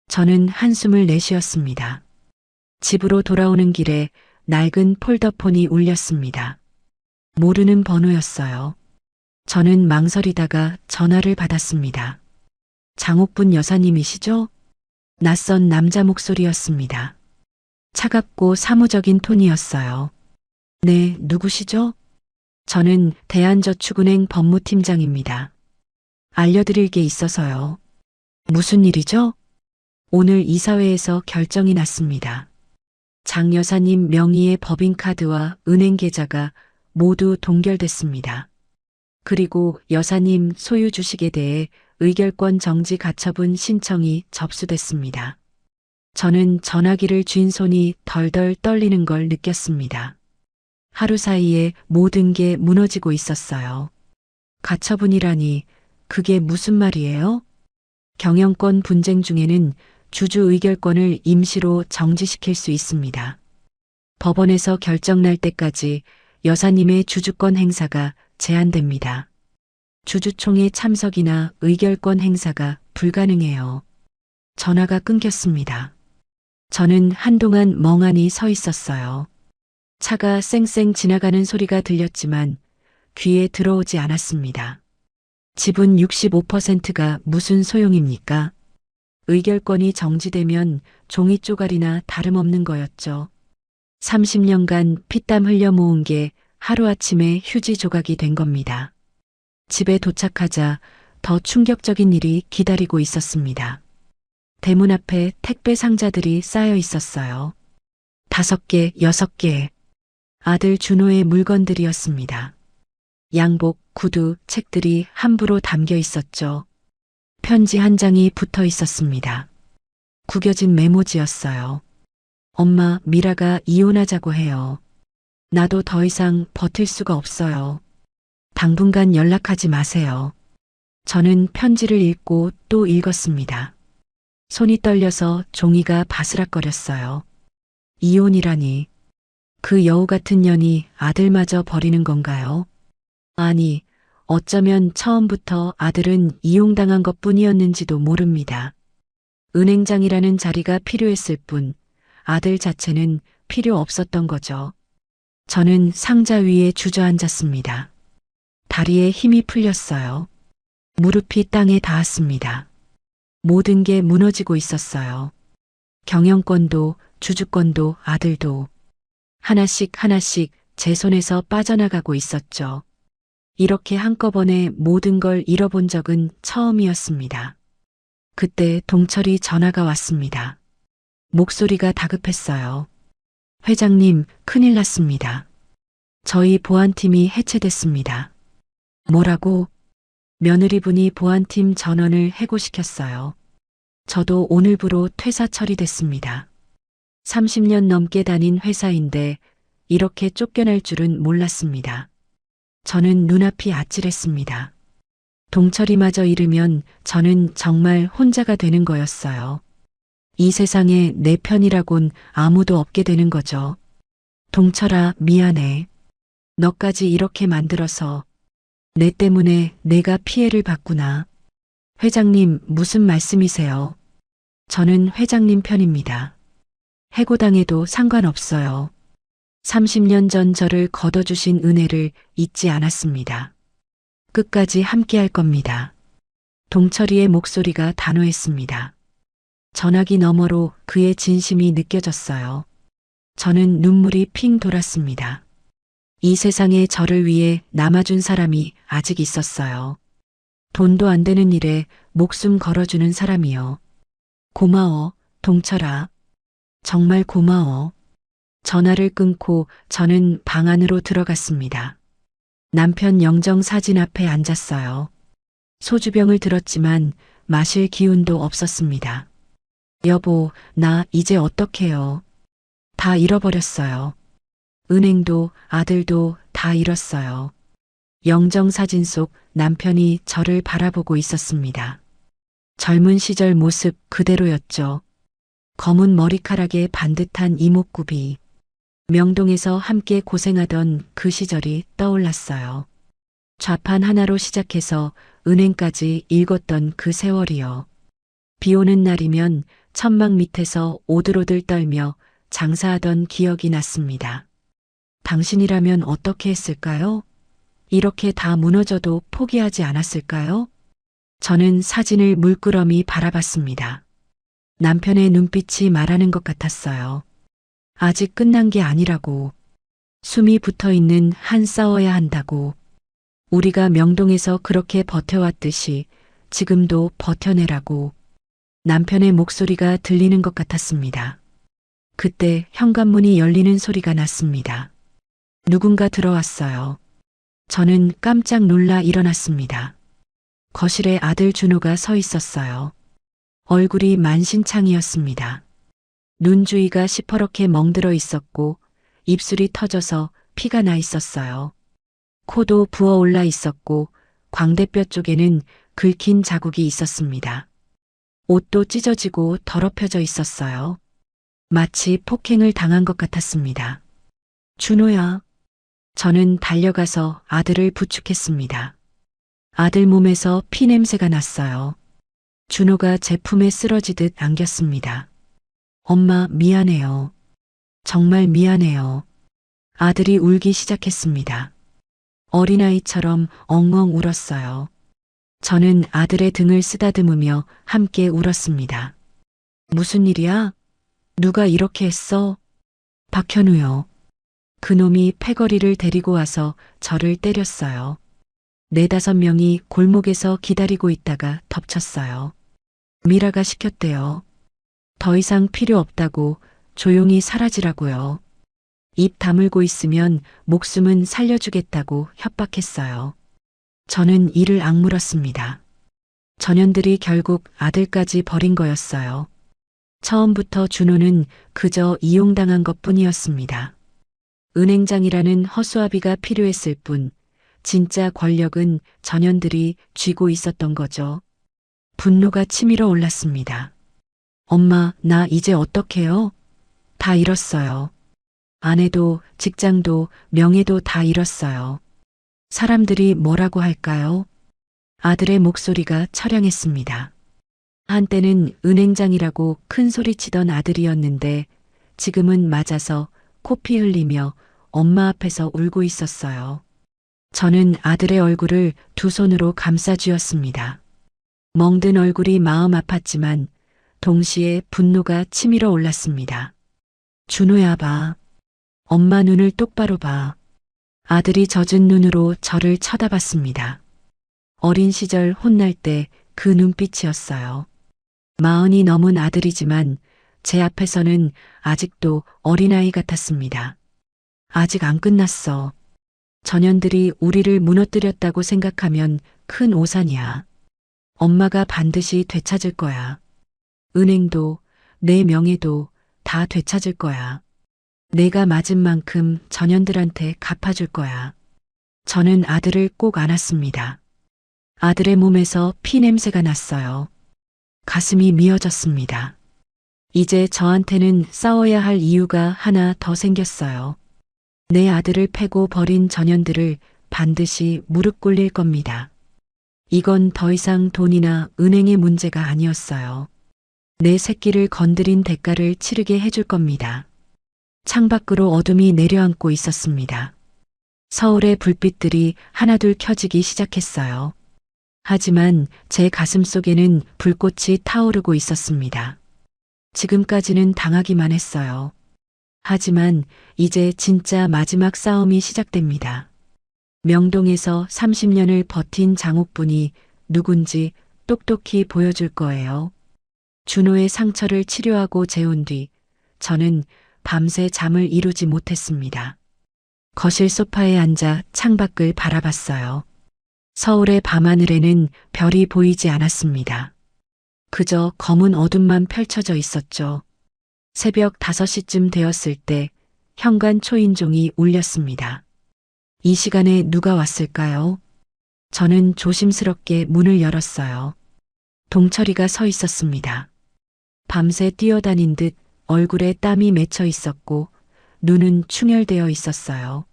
저는 한숨을 내쉬었습니다. 집으로 돌아오는 길에 낡은 폴더폰이 울렸습니다. 모르는 번호였어요. 저는 망설이다가 전화를 받았습니다. 장옥분 여사님이시죠? 낯선 남자 목소리였습니다. 차갑고 사무적인 톤이었어요. 네, 누구시죠? 저는 대한저축은행 법무팀장입니다. 알려드릴 게 있어서요. 무슨 일이죠? 오늘 이사회에서 결정이 났습니다. 장 여사님 명의의 법인카드와 은행 계좌가 모두 동결됐습니다. 그리고 여사님 소유 주식에 대해 의결권 정지 가처분 신청이 접수됐습니다. 저는 전화기를 쥔 손이 덜덜 떨리는 걸 느꼈습니다. 하루 사이에 모든 게 무너지고 있었어요. 가처분이라니 그게 무슨 말이에요? 경영권 분쟁 중에는 주주 의결권을 임시로 정지시킬 수 있습니다. 법원에서 결정 날 때까지 여사님의 주주권 행사가 제한됩니다. 주주총회 참석이나 의결권 행사가 불가능해요. 전화가 끊겼습니다. 저는 한동안 멍하니 서 있었어요. 차가 쌩쌩 지나가는 소리가 들렸지만 귀에 들어오지 않았습니다. 지분 65%가 무슨 소용입니까? 의결권이 정지되면 종이 쪼가리나 다름없는 거였죠. 30년간 피땀 흘려 모은 게 하루아침에 휴지 조각이 된 겁니다. 집에 도착하자 더 충격적인 일이 기다리고 있었습니다. 대문 앞에 택배 상자들이 쌓여 있었어요. 5개, 6개. 아들 준호의 물건들이었습니다. 양복, 구두, 책들이 함부로 담겨 있었죠. 편지 한 장이 붙어 있었습니다. 구겨진 메모지였어요. 엄마, 미라가 이혼하자고 해요. 나도 더 이상 버틸 수가 없어요. 당분간 연락하지 마세요. 저는 편지를 읽고 또 읽었습니다. 손이 떨려서 종이가 바스락거렸어요. 이혼이라니. 그 여우 같은 년이 아들마저 버리는 건가요? 아니, 어쩌면 처음부터 아들은 이용당한 것 뿐이었는지도 모릅니다. 은행장이라는 자리가 필요했을 뿐 아들 자체는 필요 없었던 거죠. 저는 상자 위에 주저앉았습니다. 다리에 힘이 풀렸어요. 무릎이 땅에 닿았습니다. 모든 게 무너지고 있었어요. 경영권도 주주권도 아들도 하나씩 하나씩 제 손에서 빠져나가고 있었죠. 이렇게 한꺼번에 모든 걸 잃어본 적은 처음이었습니다. 그때 동철이 전화가 왔습니다. 목소리가 다급했어요. 회장님, 큰일 났습니다. 저희 보안팀이 해체됐습니다. 뭐라고? 며느리분이 보안팀 전원을 해고시켰어요. 저도 오늘부로 퇴사 처리됐습니다. 30년 넘게 다닌 회사인데 이렇게 쫓겨날 줄은 몰랐습니다. 저는 눈앞이 아찔했습니다. 동철이마저 잃으면 저는 정말 혼자가 되는 거였어요. 이 세상에 내 편이라곤 아무도 없게 되는 거죠. 동철아, 미안해. 너까지 이렇게 만들어서 내 때문에 내가 피해를 봤구나. 회장님, 무슨 말씀이세요? 저는 회장님 편입니다. 해고당해도 상관없어요. 30년 전 저를 걷어주신 은혜를 잊지 않았습니다. 끝까지 함께할 겁니다. 동철이의 목소리가 단호했습니다. 전화기 너머로 그의 진심이 느껴졌어요. 저는 눈물이 핑 돌았습니다. 이 세상에 저를 위해 남아준 사람이 아직 있었어요. 돈도 안 되는 일에 목숨 걸어주는 사람이요. 고마워, 동철아. 정말 고마워. 전화를 끊고 저는 방 안으로 들어갔습니다. 남편 영정 사진 앞에 앉았어요. 소주병을 들었지만 마실 기운도 없었습니다. 여보, 나 이제 어떡해요? 다 잃어버렸어요. 은행도 아들도 다 잃었어요. 영정 사진 속 남편이 저를 바라보고 있었습니다. 젊은 시절 모습 그대로였죠. 검은 머리카락에 반듯한 이목구비. 명동에서 함께 고생하던 그 시절이 떠올랐어요. 좌판 하나로 시작해서 은행까지 읽었던 그 세월이요. 비 오는 날이면 천막 밑에서 오들오들 떨며 장사하던 기억이 났습니다. 당신이라면 어떻게 했을까요? 이렇게 다 무너져도 포기하지 않았을까요? 저는 사진을 물끄러미 바라봤습니다. 남편의 눈빛이 말하는 것 같았어요. 아직 끝난 게 아니라고. 숨이 붙어 있는 한 싸워야 한다고. 우리가 명동에서 그렇게 버텨왔듯이 지금도 버텨내라고. 남편의 목소리가 들리는 것 같았습니다. 그때 현관문이 열리는 소리가 났습니다. 누군가 들어왔어요. 저는 깜짝 놀라 일어났습니다. 거실에 아들 준호가 서 있었어요. 얼굴이 만신창이었습니다. 눈 주위가 시퍼렇게 멍들어 있었고 입술이 터져서 피가 나 있었어요. 코도 부어올라 있었고 광대뼈 쪽에는 긁힌 자국이 있었습니다. 옷도 찢어지고 더럽혀져 있었어요. 마치 폭행을 당한 것 같았습니다. 준호야. 저는 달려가서 아들을 부축했습니다. 아들 몸에서 피 냄새가 났어요. 준호가 제 품에 쓰러지듯 안겼습니다. 엄마, 미안해요. 정말 미안해요. 아들이 울기 시작했습니다. 어린아이처럼 엉엉 울었어요. 저는 아들의 등을 쓰다듬으며 함께 울었습니다. 무슨 일이야? 누가 이렇게 했어? 박현우요. 그놈이 패거리를 데리고 와서 저를 때렸어요. 4-5명이 골목에서 기다리고 있다가 덮쳤어요. 미라가 시켰대요. 더 이상 필요 없다고 조용히 사라지라고요. 입 다물고 있으면 목숨은 살려주겠다고 협박했어요. 저는 이를 악물었습니다. 전현들이 결국 아들까지 버린 거였어요. 처음부터 준호는 그저 이용당한 것뿐이었습니다. 은행장이라는 허수아비가 필요했을 뿐 진짜 권력은 전현들이 쥐고 있었던 거죠. 분노가 치밀어 올랐습니다. 엄마, 나 이제 어떡해요? 다 잃었어요. 아내도 직장도 명예도 다 잃었어요. 사람들이 뭐라고 할까요? 아들의 목소리가 처량했습니다. 한때는 은행장이라고 큰 소리치던 아들이었는데 지금은 맞아서 코피 흘리며 엄마 앞에서 울고 있었어요. 저는 아들의 얼굴을 두 손으로 감싸 쥐었습니다. 멍든 얼굴이 마음 아팠지만 동시에 분노가 치밀어 올랐습니다. 준호야 봐. 엄마 눈을 똑바로 봐. 아들이 젖은 눈으로 저를 쳐다봤습니다. 어린 시절 혼날 때 그 눈빛이었어요. 40이 넘은 아들이지만 제 앞에서는 아직도 어린아이 같았습니다. 아직 안 끝났어. 전현들이 우리를 무너뜨렸다고 생각하면 큰 오산이야. 엄마가 반드시 되찾을 거야. 은행도 내 명예도 다 되찾을 거야. 내가 맞은 만큼 전현들한테 갚아줄 거야. 저는 아들을 꼭 안았습니다. 아들의 몸에서 피 냄새가 났어요. 가슴이 미어졌습니다. 이제 저한테는 싸워야 할 이유가 하나 더 생겼어요. 내 아들을 패고 버린 전현들을 반드시 무릎 꿇릴 겁니다. 이건 더 이상 돈이나 은행의 문제가 아니었어요. 내 새끼를 건드린 대가를 치르게 해줄 겁니다. 창밖으로 어둠이 내려앉고 있었습니다. 서울의 불빛들이 하나둘 켜지기 시작했어요. 하지만 제 가슴 속에는 불꽃이 타오르고 있었습니다. 지금까지는 당하기만 했어요. 하지만 이제 진짜 마지막 싸움이 시작됩니다. 명동에서 30년을 버틴 장옥분이 누군지 똑똑히 보여줄 거예요. 준호의 상처를 치료하고 재운 뒤 저는 밤새 잠을 이루지 못했습니다. 거실 소파에 앉아 창밖을 바라봤어요. 서울의 밤하늘에는 별이 보이지 않았습니다. 그저 검은 어둠만 펼쳐져 있었죠. 새벽 5시쯤 되었을 때 현관 초인종이 울렸습니다. 이 시간에 누가 왔을까요? 저는 조심스럽게 문을 열었어요. 동철이가 서 있었습니다. 밤새 뛰어다닌 듯 얼굴에 땀이 맺혀 있었고 눈은 충혈되어 있었어요.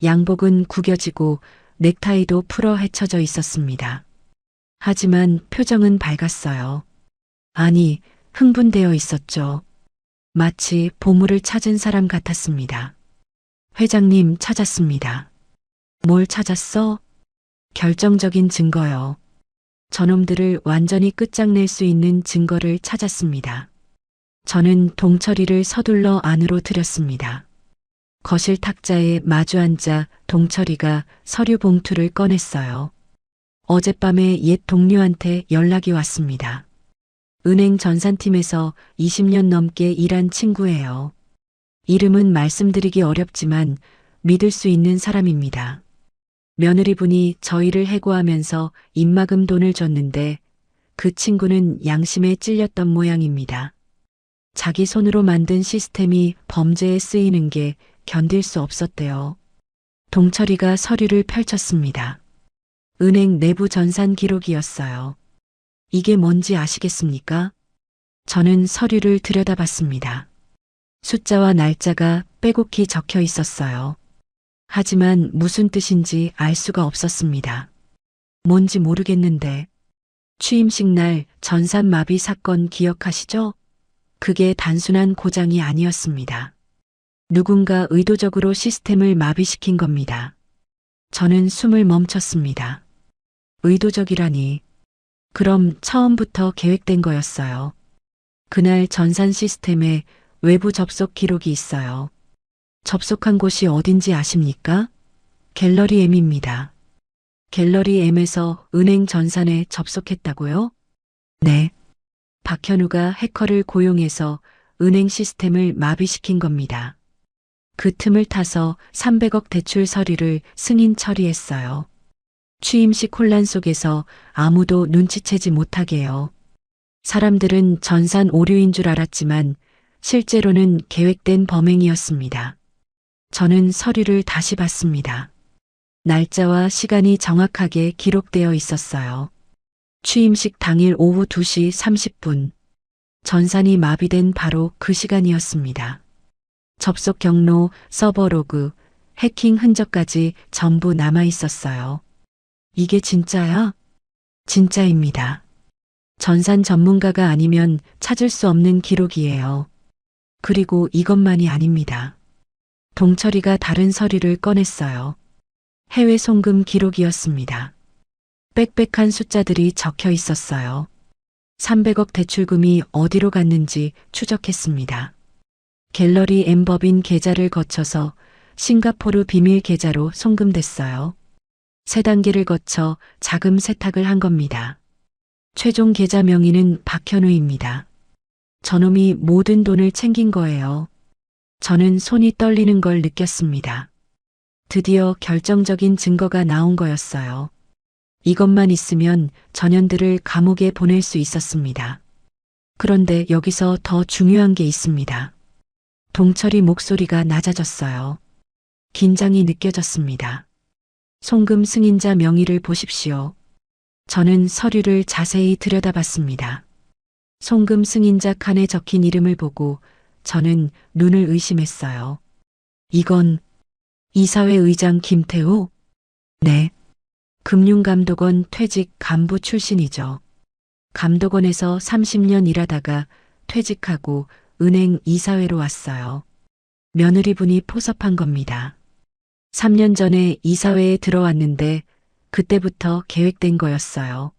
양복은 구겨지고 넥타이도 풀어 헤쳐져 있었습니다. 하지만 표정은 밝았어요. 아니, 흥분되어 있었죠. 마치 보물을 찾은 사람 같았습니다. 회장님 찾았습니다. 뭘 찾았어? 결정적인 증거요. 저놈들을 완전히 끝장낼 수 있는 증거를 찾았습니다. 저는 동철이를 서둘러 안으로 들였습니다. 거실 탁자에 마주 앉아 동철이가 서류 봉투를 꺼냈어요. 어젯밤에 옛 동료한테 연락이 왔습니다. 은행 전산팀에서 20년 넘게 일한 친구예요. 이름은 말씀드리기 어렵지만 믿을 수 있는 사람입니다. 며느리분이 저희를 해고하면서 입막음 돈을 줬는데 그 친구는 양심에 찔렸던 모양입니다. 자기 손으로 만든 시스템이 범죄에 쓰이는 게 견딜 수 없었대요. 동철이가 서류를 펼쳤습니다. 은행 내부 전산 기록이었어요. 이게 뭔지 아시겠습니까? 저는 서류를 들여다봤습니다. 숫자와 날짜가 빼곡히 적혀 있었어요. 하지만 무슨 뜻인지 알 수가 없었습니다. 뭔지 모르겠는데. 취임식 날 전산 마비 사건 기억하시죠? 그게 단순한 고장이 아니었습니다. 누군가 의도적으로 시스템을 마비시킨 겁니다. 저는 숨을 멈췄습니다. 의도적이라니. 그럼 처음부터 계획된 거였어요. 그날 전산 시스템에 외부 접속 기록이 있어요. 접속한 곳이 어딘지 아십니까? 갤러리 M입니다. 갤러리 M에서 은행 전산에 접속했다고요? 네. 박현우가 해커를 고용해서 은행 시스템을 마비시킨 겁니다. 그 틈을 타서 300억 대출 서류를 승인 처리했어요. 취임식 혼란 속에서 아무도 눈치채지 못하게요. 사람들은 전산 오류인 줄 알았지만 실제로는 계획된 범행이었습니다. 저는 서류를 다시 봤습니다. 날짜와 시간이 정확하게 기록되어 있었어요. 취임식 당일 오후 2시 30분. 전산이 마비된 바로 그 시간이었습니다. 접속 경로, 서버 로그, 해킹 흔적까지 전부 남아 있었어요. 이게 진짜야? 진짜입니다. 전산 전문가가 아니면 찾을 수 없는 기록이에요. 그리고 이것만이 아닙니다. 동철이가 다른 서류를 꺼냈어요. 해외 송금 기록이었습니다. 빽빽한 숫자들이 적혀 있었어요. 300억 대출금이 어디로 갔는지 추적했습니다. 갤러리 엠법인 계좌를 거쳐서 싱가포르 비밀 계좌로 송금됐어요. 3단계를 거쳐 자금 세탁을 한 겁니다. 최종 계좌 명의는 박현우입니다. 저놈이 모든 돈을 챙긴 거예요. 저는 손이 떨리는 걸 느꼈습니다. 드디어 결정적인 증거가 나온 거였어요. 이것만 있으면 전현들을 감옥에 보낼 수 있었습니다. 그런데 여기서 더 중요한 게 있습니다. 동철이 목소리가 낮아졌어요. 긴장이 느껴졌습니다. 송금 승인자 명의를 보십시오. 저는 서류를 자세히 들여다봤습니다. 송금 승인자 칸에 적힌 이름을 보고 저는 눈을 의심했어요. 이건 이사회 의장 김태우? 네. 금융감독원 퇴직 간부 출신이죠. 감독원에서 30년 일하다가 퇴직하고 은행 이사회로 왔어요. 며느리분이 포섭한 겁니다. 3년 전에 이사회에 들어왔는데 그때부터 계획된 거였어요.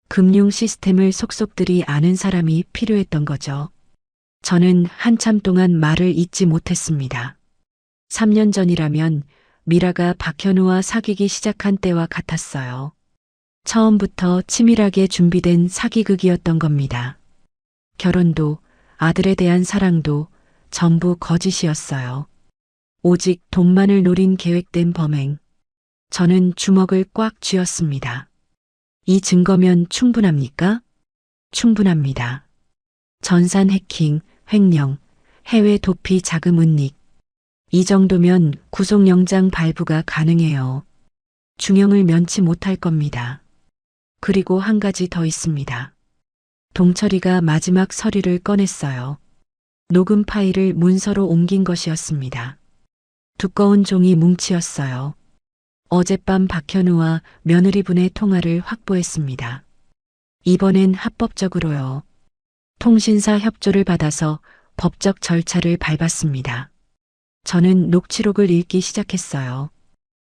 금융 시스템을 속속들이 아는 사람이 필요했던 거죠. 저는 한참 동안 말을 잇지 못했습니다. 3년 전이라면 미라가 박현우와 사귀기 시작한 때와 같았어요. 처음부터 치밀하게 준비된 사기극이었던 겁니다. 결혼도 아들에 대한 사랑도 전부 거짓이었어요. 오직 돈만을 노린 계획된 범행. 저는 주먹을 꽉 쥐었습니다. 이 증거면 충분합니까? 충분합니다. 전산 해킹, 횡령, 해외 도피 자금 은닉. 이 정도면 구속영장 발부가 가능해요. 중형을 면치 못할 겁니다. 그리고 한 가지 더 있습니다. 동철이가 마지막 서류를 꺼냈어요. 녹음 파일을 문서로 옮긴 것이었습니다. 두꺼운 종이 뭉치였어요. 어젯밤 박현우와 며느리분의 통화를 확보했습니다. 이번엔 합법적으로요. 통신사 협조를 받아서 법적 절차를 밟았습니다. 저는 녹취록을 읽기 시작했어요.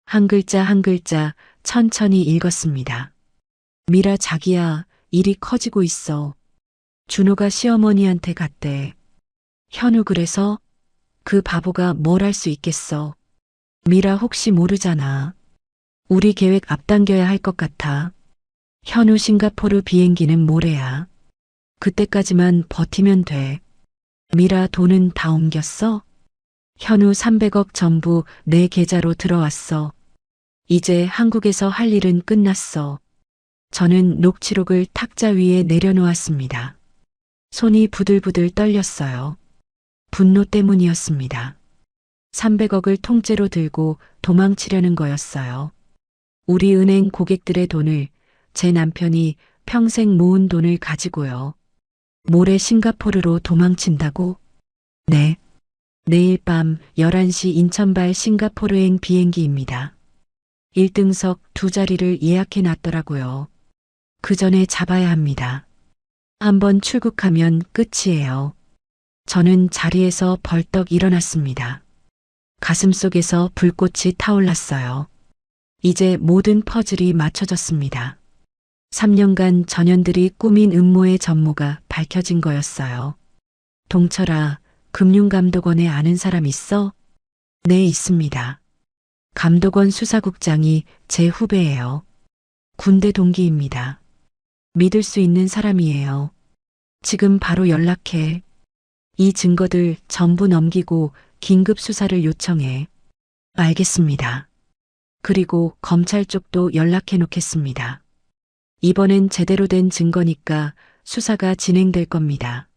한 글자 한 글자 천천히 읽었습니다. 미라 자기야, 일이 커지고 있어. 준호가 시어머니한테 갔대. 현우 그래서? 그 바보가 뭘 할 수 있겠어. 미라 혹시 모르잖아. 우리 계획 앞당겨야 할 것 같아. 현우 싱가포르 비행기는 모레야. 그때까지만 버티면 돼. 미라 돈은 다 옮겼어? 현우 300억 전부 내 계좌로 들어왔어. 이제 한국에서 할 일은 끝났어. 저는 녹취록을 탁자 위에 내려놓았습니다. 손이 부들부들 떨렸어요. 분노 때문이었습니다. 300억을 통째로 들고 도망치려는 거였어요. 우리 은행 고객들의 돈을, 제 남편이 평생 모은 돈을 가지고요. 모레 싱가포르로 도망친다고? 네. 내일 밤 11시 인천발 싱가포르행 비행기입니다. 1등석 2자리를 예약해 놨더라고요. 그 전에 잡아야 합니다. 한번 출국하면 끝이에요. 저는 자리에서 벌떡 일어났습니다. 가슴속에서 불꽃이 타올랐어요. 이제 모든 퍼즐이 맞춰졌습니다. 3년간 전현들이 꾸민 음모의 전모가 밝혀진 거였어요. 동철아, 금융감독원에 아는 사람 있어? 네, 있습니다. 감독원 수사국장이 제 후배예요. 군대 동기입니다. 믿을 수 있는 사람이에요. 지금 바로 연락해. 이 증거들 전부 넘기고 긴급 수사를 요청해. 알겠습니다. 그리고 검찰 쪽도 연락해 놓겠습니다. 이번엔 제대로 된 증거니까 수사가 진행될 겁니다.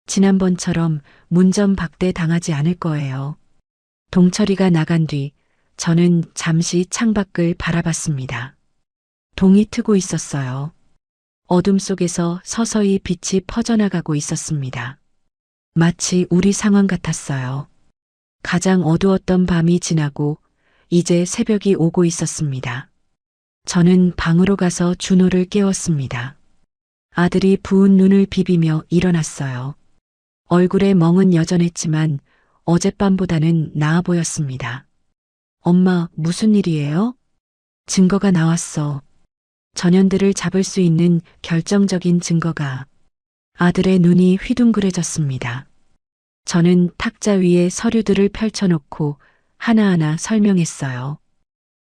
지난번처럼 문전박대 당하지 않을 거예요. 동철이가 나간 뒤 저는 잠시 창밖을 바라봤습니다. 동이 트고 있었어요. 어둠 속에서 서서히 빛이 퍼져나가고 있었습니다. 마치 우리 상황 같았어요. 가장 어두웠던 밤이 지나고 이제 새벽이 오고 있었습니다. 저는 방으로 가서 준호를 깨웠습니다. 아들이 부은 눈을 비비며 일어났어요. 얼굴에 멍은 여전했지만 어젯밤보다는 나아 보였습니다. 엄마, 무슨 일이에요? 증거가 나왔어. 전현들을 잡을 수 있는 결정적인 증거가. 아들의 눈이 휘둥그레졌습니다. 저는 탁자 위에 서류들을 펼쳐놓고 하나하나 설명했어요.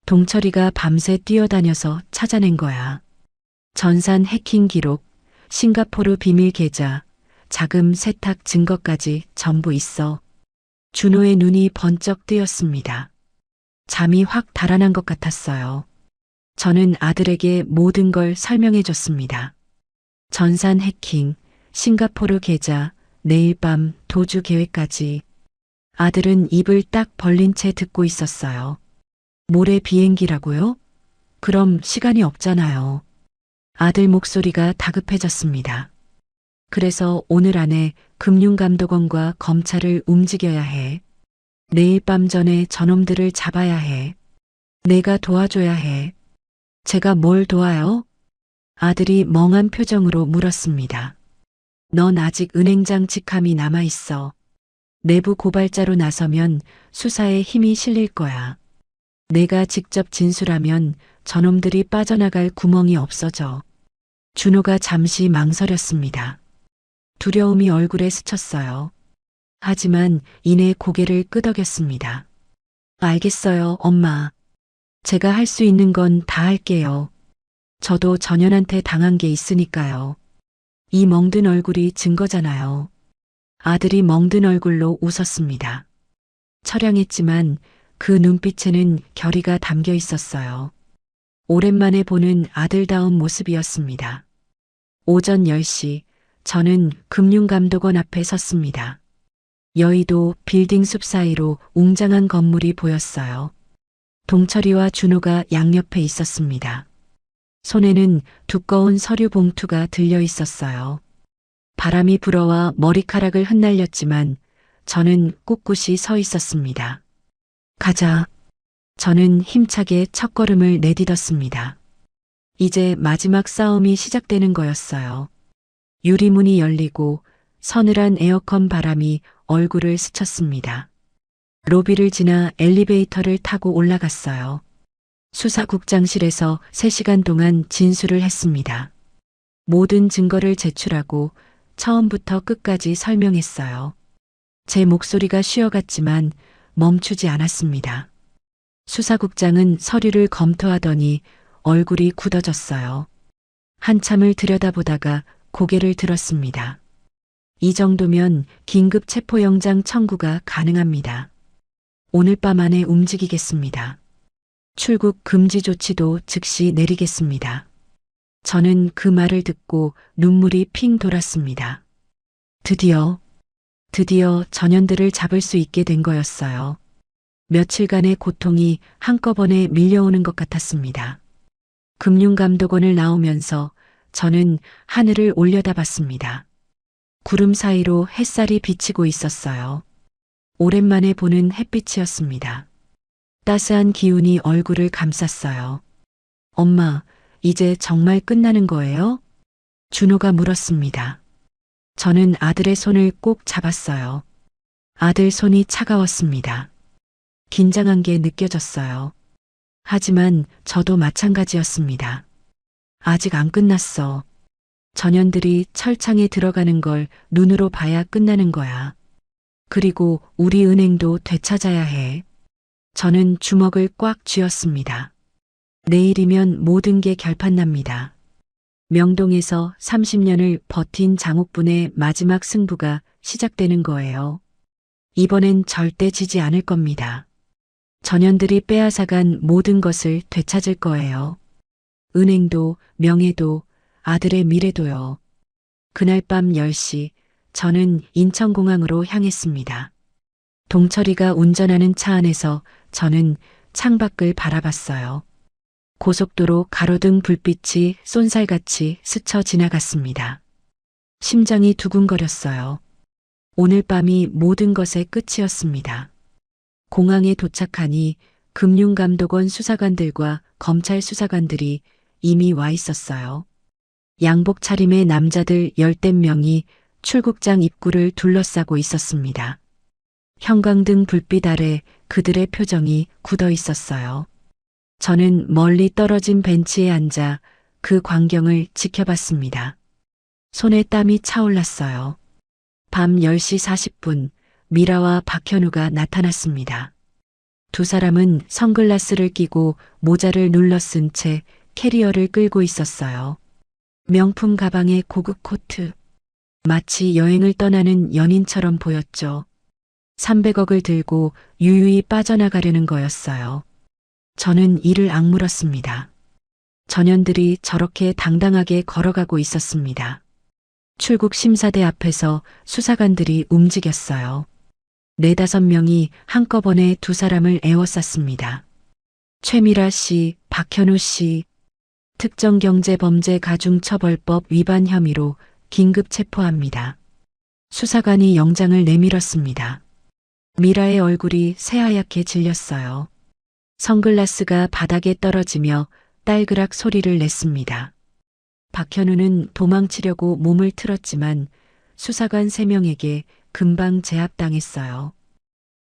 동철이가 밤새 뛰어다녀서 찾아낸 거야. 전산 해킹 기록, 싱가포르 비밀 계좌, 자금 세탁 증거까지 전부 있어. 준호의 눈이 번쩍 뜨였습니다. 잠이 확 달아난 것 같았어요. 저는 아들에게 모든 걸 설명해 줬습니다. 전산 해킹, 싱가포르 계좌, 내일 밤 도주 계획까지. 아들은 입을 딱 벌린 채 듣고 있었어요. 모레 비행기라고요? 그럼 시간이 없잖아요. 아들 목소리가 다급해졌습니다. 그래서 오늘 안에 금융감독원과 검찰을 움직여야 해. 내일 밤 전에 저놈들을 잡아야 해. 내가 도와줘야 해. 제가 뭘 도와요? 아들이 멍한 표정으로 물었습니다. 넌 아직 은행장 직함이 남아있어. 내부 고발자로 나서면 수사에 힘이 실릴 거야. 내가 직접 진술하면 저놈들이 빠져나갈 구멍이 없어져. 준호가 잠시 망설였습니다. 두려움이 얼굴에 스쳤어요. 하지만 이내 고개를 끄덕였습니다. 알겠어요, 엄마. 제가 할 수 있는 건 다 할게요. 저도 전현한테 당한 게 있으니까요. 이 멍든 얼굴이 증거잖아요. 아들이 멍든 얼굴로 웃었습니다. 처량했지만 그 눈빛에는 결의가 담겨 있었어요. 오랜만에 보는 아들다운 모습이었습니다. 오전 10시 저는 금융감독원 앞에 섰습니다. 여의도 빌딩 숲 사이로 웅장한 건물이 보였어요. 동철이와 준호가 양옆에 있었습니다. 손에는 두꺼운 서류 봉투가 들려 있었어요. 바람이 불어와 머리카락을 흩날렸지만 저는 꿋꿋이 서 있었습니다. 가자. 저는 힘차게 첫걸음을 내딛었습니다. 이제 마지막 싸움이 시작되는 거였어요. 유리문이 열리고 서늘한 에어컨 바람이 얼굴을 스쳤습니다. 로비를 지나 엘리베이터를 타고 올라갔어요. 수사국장실에서 3시간 동안 진술을 했습니다. 모든 증거를 제출하고 처음부터 끝까지 설명했어요. 제 목소리가 쉬어갔지만 멈추지 않았습니다. 수사국장은 서류를 검토하더니 얼굴이 굳어졌어요. 한참을 들여다보다가 고개를 들었습니다. 이 정도면 긴급 체포영장 청구가 가능합니다. 오늘 밤 안에 움직이겠습니다. 출국 금지 조치도 즉시 내리겠습니다. 저는 그 말을 듣고 눈물이 핑 돌았습니다. 드디어 전현들을 잡을 수 있게 된 거였어요. 며칠간의 고통이 한꺼번에 밀려오는 것 같았습니다. 금융감독원을 나오면서 저는 하늘을 올려다봤습니다. 구름 사이로 햇살이 비치고 있었어요. 오랜만에 보는 햇빛이었습니다. 따스한 기운이 얼굴을 감쌌어요. 엄마, 이제 정말 끝나는 거예요? 준호가 물었습니다. 저는 아들의 손을 꼭 잡았어요. 아들 손이 차가웠습니다. 긴장한 게 느껴졌어요. 하지만 저도 마찬가지였습니다. 아직 안 끝났어. 전현들이 철창에 들어가는 걸 눈으로 봐야 끝나는 거야. 그리고 우리 은행도 되찾아야 해. 저는 주먹을 꽉 쥐었습니다. 내일이면 모든 게 결판납니다. 명동에서 30년을 버틴 장옥분의 마지막 승부가 시작되는 거예요. 이번엔 절대 지지 않을 겁니다. 전현들이 빼앗아간 모든 것을 되찾을 거예요. 은행도, 명예도, 아들의 미래도요. 그날 밤 10시 저는 인천공항으로 향했습니다. 동철이가 운전하는 차 안에서 저는 창밖을 바라봤어요. 고속도로 가로등 불빛이 쏜살같이 스쳐 지나갔습니다. 심장이 두근거렸어요. 오늘 밤이 모든 것의 끝이었습니다. 공항에 도착하니 금융감독원 수사관들과 검찰 수사관들이 이미 와 있었어요. 양복 차림의 남자들 10댓 명이 출국장 입구를 둘러싸고 있었습니다. 형광등 불빛 아래 그들의 표정이 굳어 있었어요. 저는 멀리 떨어진 벤치에 앉아 그 광경을 지켜봤습니다. 손에 땀이 차올랐어요. 밤 10시 40분 미라와 박현우가 나타났습니다. 두 사람은 선글라스를 끼고 모자를 눌러 쓴 채 캐리어를 끌고 있었어요. 명품 가방에 고급 코트. 마치 여행을 떠나는 연인처럼 보였죠. 300억을 들고 유유히 빠져나가려는 거였어요. 저는 이를 악물었습니다. 전현들이 저렇게 당당하게 걸어가고 있었습니다. 출국 심사대 앞에서 수사관들이 움직였어요. 4~5명이 한꺼번에 두 사람을 에워쌌습니다. 최미라 씨, 박현우 씨, 특정경제범죄가중처벌법 위반 혐의로 긴급 체포합니다. 수사관이 영장을 내밀었습니다. 미라의 얼굴이 새하얗게 질렸어요. 선글라스가 바닥에 떨어지며 딸그락 소리를 냈습니다. 박현우는 도망치려고 몸을 틀었지만 수사관 3명에게 금방 제압당했어요.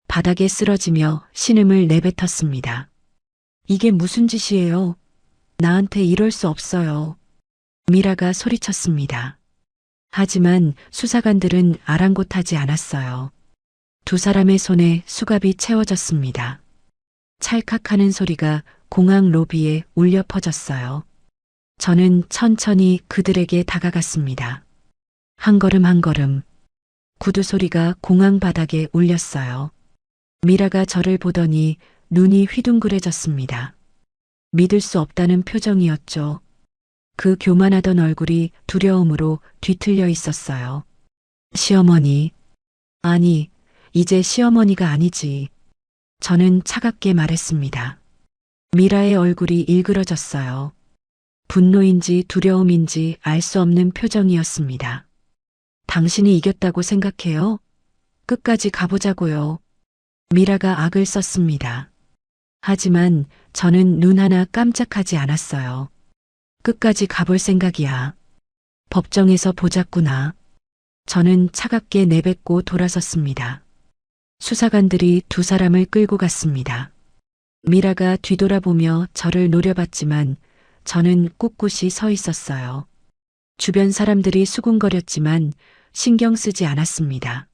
바닥에 쓰러지며 신음을 내뱉었습니다. 이게 무슨 짓이에요? 나한테 이럴 수 없어요. 미라가 소리쳤습니다. 하지만 수사관들은 아랑곳하지 않았어요. 두 사람의 손에 수갑이 채워졌습니다. 찰칵하는 소리가 공항 로비에 울려 퍼졌어요. 저는 천천히 그들에게 다가갔습니다. 한 걸음 한 걸음. 구두 소리가 공항 바닥에 울렸어요. 미라가 저를 보더니 눈이 휘둥그레졌습니다. 믿을 수 없다는 표정이었죠. 그 교만하던 얼굴이 두려움으로 뒤틀려 있었어요. 시어머니. 아니, 이제 시어머니가 아니지. 저는 차갑게 말했습니다. 미라의 얼굴이 일그러졌어요. 분노인지 두려움인지 알 수 없는 표정이었습니다. 당신이 이겼다고 생각해요? 끝까지 가보자고요. 미라가 악을 썼습니다. 하지만 저는 눈 하나 깜짝하지 않았어요. 끝까지 가볼 생각이야. 법정에서 보자꾸나. 저는 차갑게 내뱉고 돌아섰습니다. 수사관들이 두 사람을 끌고 갔습니다. 미라가 뒤돌아보며 저를 노려봤지만 저는 꿋꿋이 서 있었어요. 주변 사람들이 수군거렸지만 신경 쓰지 않았습니다.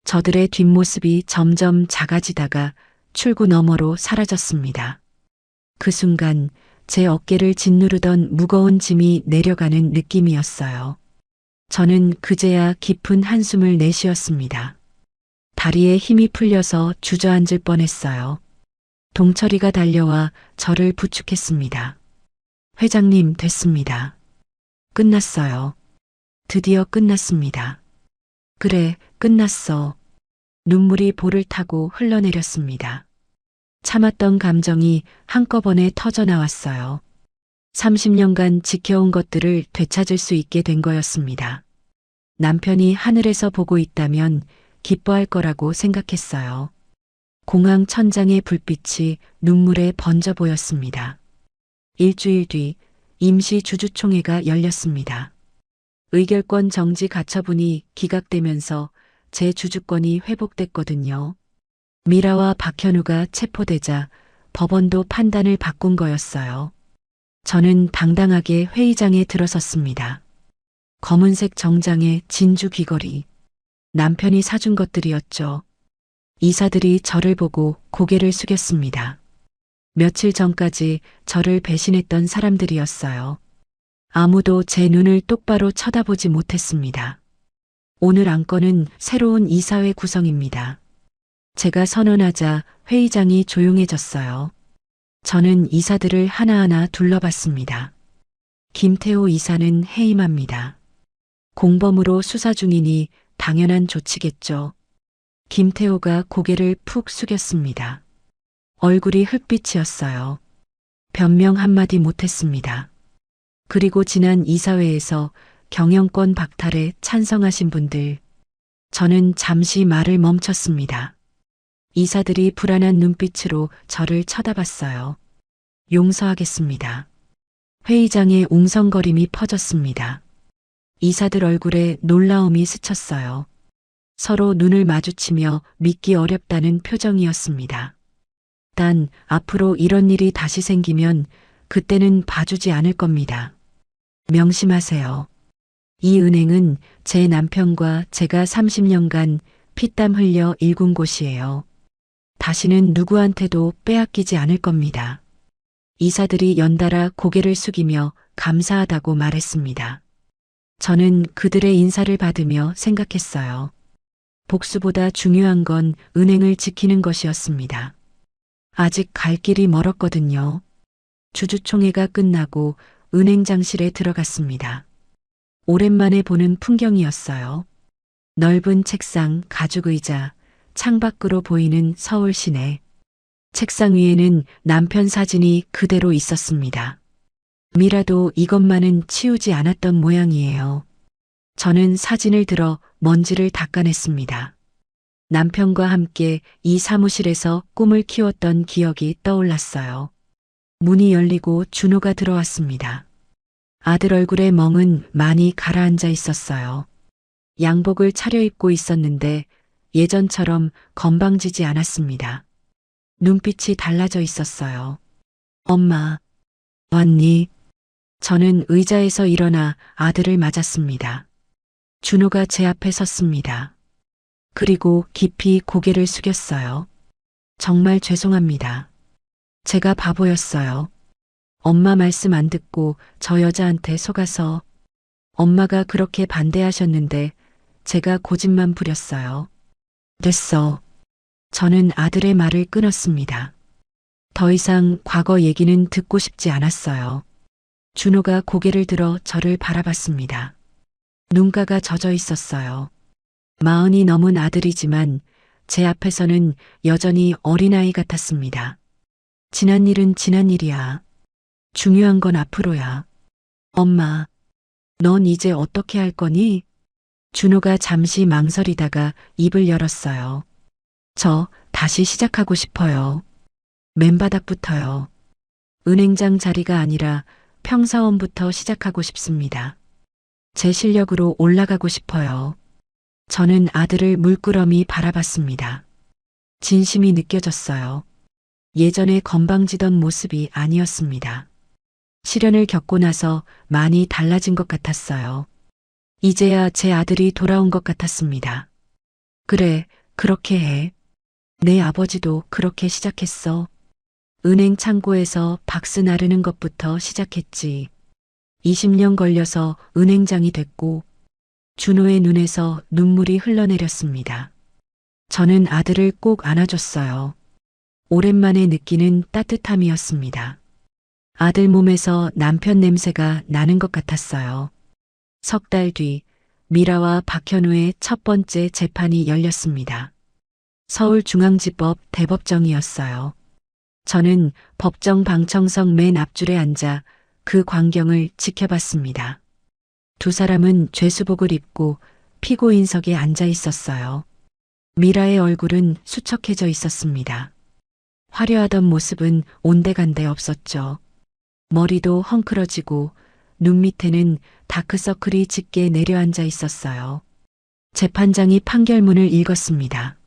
저들의 뒷모습이 점점 작아지다가 출구 너머로 사라졌습니다. 그 순간 제 어깨를 짓누르던 무거운 짐이 내려가는 느낌이었어요. 저는 그제야 깊은 한숨을 내쉬었습니다. 다리에 힘이 풀려서 주저앉을 뻔했어요. 동철이가 달려와 저를 부축했습니다. 회장님, 됐습니다. 끝났어요. 드디어 끝났습니다. 그래, 끝났어. 눈물이 볼을 타고 흘러내렸습니다. 참았던 감정이 한꺼번에 터져나왔어요. 30년간 지켜온 것들을 되찾을 수 있게 된 거였습니다. 남편이 하늘에서 보고 있다면 기뻐할 거라고 생각했어요. 공항 천장의 불빛이 눈물에 번져 보였습니다. 일주일 뒤 임시 주주총회가 열렸습니다. 의결권 정지 가처분이 기각되면서 제 주주권이 회복됐거든요. 미라와 박현우가 체포되자 법원도 판단을 바꾼 거였어요. 저는 당당하게 회의장에 들어섰습니다. 검은색 정장에 진주 귀걸이. 남편이 사준 것들이었죠. 이사들이 저를 보고 고개를 숙였습니다. 며칠 전까지 저를 배신했던 사람들이었어요. 아무도 제 눈을 똑바로 쳐다보지 못했습니다. 오늘 안건은 새로운 이사회 구성입니다. 제가 선언하자 회의장이 조용해졌어요. 저는 이사들을 하나하나 둘러봤습니다. 김태호 이사는 해임합니다. 공범으로 수사 중이니 당연한 조치겠죠. 김태호가 고개를 푹 숙였습니다. 얼굴이 흙빛이었어요. 변명 한마디 못했습니다. 그리고 지난 이사회에서 경영권 박탈에 찬성하신 분들, 저는 잠시 말을 멈췄습니다. 이사들이 불안한 눈빛으로 저를 쳐다봤어요. 용서하겠습니다. 회의장에 웅성거림이 퍼졌습니다. 이사들 얼굴에 놀라움이 스쳤어요. 서로 눈을 마주치며 믿기 어렵다는 표정이었습니다. 단 앞으로 이런 일이 다시 생기면 그때는 봐주지 않을 겁니다. 명심하세요. 이 은행은 제 남편과 제가 30년간 피땀 흘려 일군 곳이에요. 다시는 누구한테도 빼앗기지 않을 겁니다. 이사들이 연달아 고개를 숙이며 감사하다고 말했습니다. 저는 그들의 인사를 받으며 생각했어요. 복수보다 중요한 건 은행을 지키는 것이었습니다. 아직 갈 길이 멀었거든요. 주주총회가 끝나고 은행장실에 들어갔습니다. 오랜만에 보는 풍경이었어요. 넓은 책상, 가죽의자, 창밖으로 보이는 서울 시내. 책상 위에는 남편 사진이 그대로 있었습니다. 미라도 이것만은 치우지 않았던 모양이에요. 저는 사진을 들어 먼지를 닦아냈습니다. 남편과 함께 이 사무실에서 꿈을 키웠던 기억이 떠올랐어요. 문이 열리고 준호가 들어왔습니다. 아들 얼굴에 멍은 많이 가라앉아 있었어요. 양복을 차려입고 있었는데 예전처럼 건방지지 않았습니다. 눈빛이 달라져 있었어요. 엄마, 왔니? 저는 의자에서 일어나 아들을 맞았습니다. 준호가 제 앞에 섰습니다. 그리고 깊이 고개를 숙였어요. 정말 죄송합니다. 제가 바보였어요. 엄마 말씀 안 듣고 저 여자한테 속아서 엄마가 그렇게 반대하셨는데 제가 고집만 부렸어요. 됐어. 저는 아들의 말을 끊었습니다. 더 이상 과거 얘기는 듣고 싶지 않았어요. 준호가 고개를 들어 저를 바라봤습니다. 눈가가 젖어 있었어요. 40이 넘은 아들이지만 제 앞에서는 여전히 어린아이 같았습니다. 지난 일은 지난 일이야. 중요한 건 앞으로야. 엄마, 넌 이제 어떻게 할 거니? 준호가 잠시 망설이다가 입을 열었어요. 저 다시 시작하고 싶어요. 맨바닥부터요. 은행장 자리가 아니라 평사원부터 시작하고 싶습니다. 제 실력으로 올라가고 싶어요. 저는 아들을 물끄러미 바라봤습니다. 진심이 느껴졌어요. 예전에 건방지던 모습이 아니었습니다. 시련을 겪고 나서 많이 달라진 것 같았어요. 이제야 제 아들이 돌아온 것 같았습니다. 그래, 그렇게 해. 내 아버지도 그렇게 시작했어. 은행 창고에서 박스 나르는 것부터 시작했지. 20년 걸려서 은행장이 됐고, 준호의 눈에서 눈물이 흘러내렸습니다. 저는 아들을 꼭 안아줬어요. 오랜만에 느끼는 따뜻함이었습니다. 아들 몸에서 남편 냄새가 나는 것 같았어요. 석 달 뒤 미라와 박현우의 첫 번째 재판이 열렸습니다. 서울중앙지법 대법정이었어요. 저는 법정 방청석 맨 앞줄에 앉아 그 광경을 지켜봤습니다. 두 사람은 죄수복을 입고 피고인석에 앉아 있었어요. 미라의 얼굴은 수척해져 있었습니다. 화려하던 모습은 온데간데 없었죠. 머리도 헝클어지고 눈 밑에는 다크서클이 짙게 내려앉아 있었어요. 재판장이 판결문을 읽었습니다.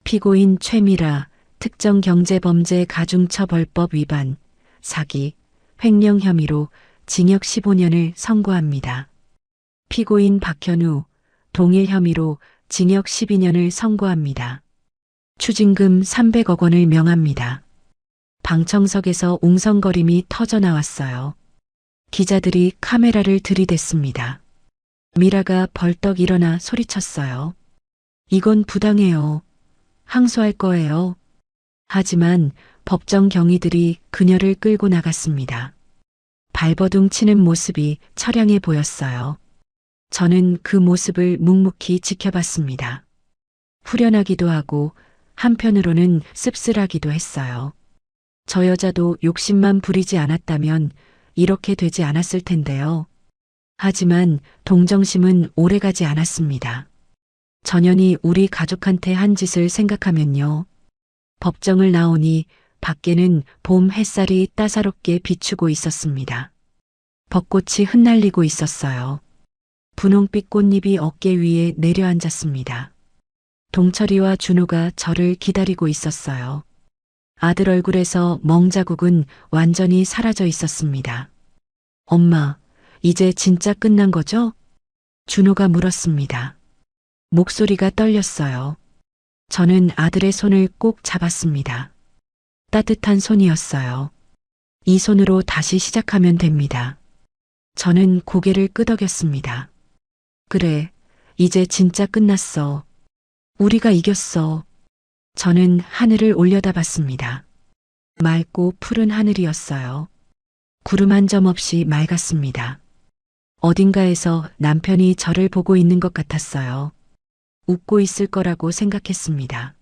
피고인 최미라, 특정경제범죄 가중처벌법 위반, 사기, 횡령 혐의로 징역 15년을 선고합니다. 피고인 박현우, 동일 혐의로 징역 12년을 선고합니다. 추징금 300억 원을 명합니다. 방청석에서 웅성거림이 터져 나왔어요. 기자들이 카메라를 들이댔습니다. 미라가 벌떡 일어나 소리쳤어요. 이건 부당해요. 항소할 거예요. 하지만 법정 경위들이 그녀를 끌고 나갔습니다. 발버둥 치는 모습이 처량해 보였어요. 저는 그 모습을 묵묵히 지켜봤습니다. 후련하기도 하고 한편으로는 씁쓸하기도 했어요. 저 여자도 욕심만 부리지 않았다면 이렇게 되지 않았을 텐데요. 하지만 동정심은 오래가지 않았습니다. 전현이 우리 가족한테 한 짓을 생각하면요. 법정을 나오니 밖에는 봄 햇살이 따사롭게 비추고 있었습니다. 벚꽃이 흩날리고 있었어요. 분홍빛 꽃잎이 어깨 위에 내려앉았습니다. 동철이와 준호가 저를 기다리고 있었어요. 아들 얼굴에서 멍자국은 완전히 사라져 있었습니다. 엄마, 이제 진짜 끝난 거죠? 준호가 물었습니다. 목소리가 떨렸어요. 저는 아들의 손을 꼭 잡았습니다. 따뜻한 손이었어요. 이 손으로 다시 시작하면 됩니다. 저는 고개를 끄덕였습니다. 그래, 이제 진짜 끝났어. 우리가 이겼어. 저는 하늘을 올려다봤습니다. 맑고 푸른 하늘이었어요. 구름 한 점 없이 맑았습니다. 어딘가에서 남편이 저를 보고 있는 것 같았어요. 웃고 있을 거라고 생각했습니다.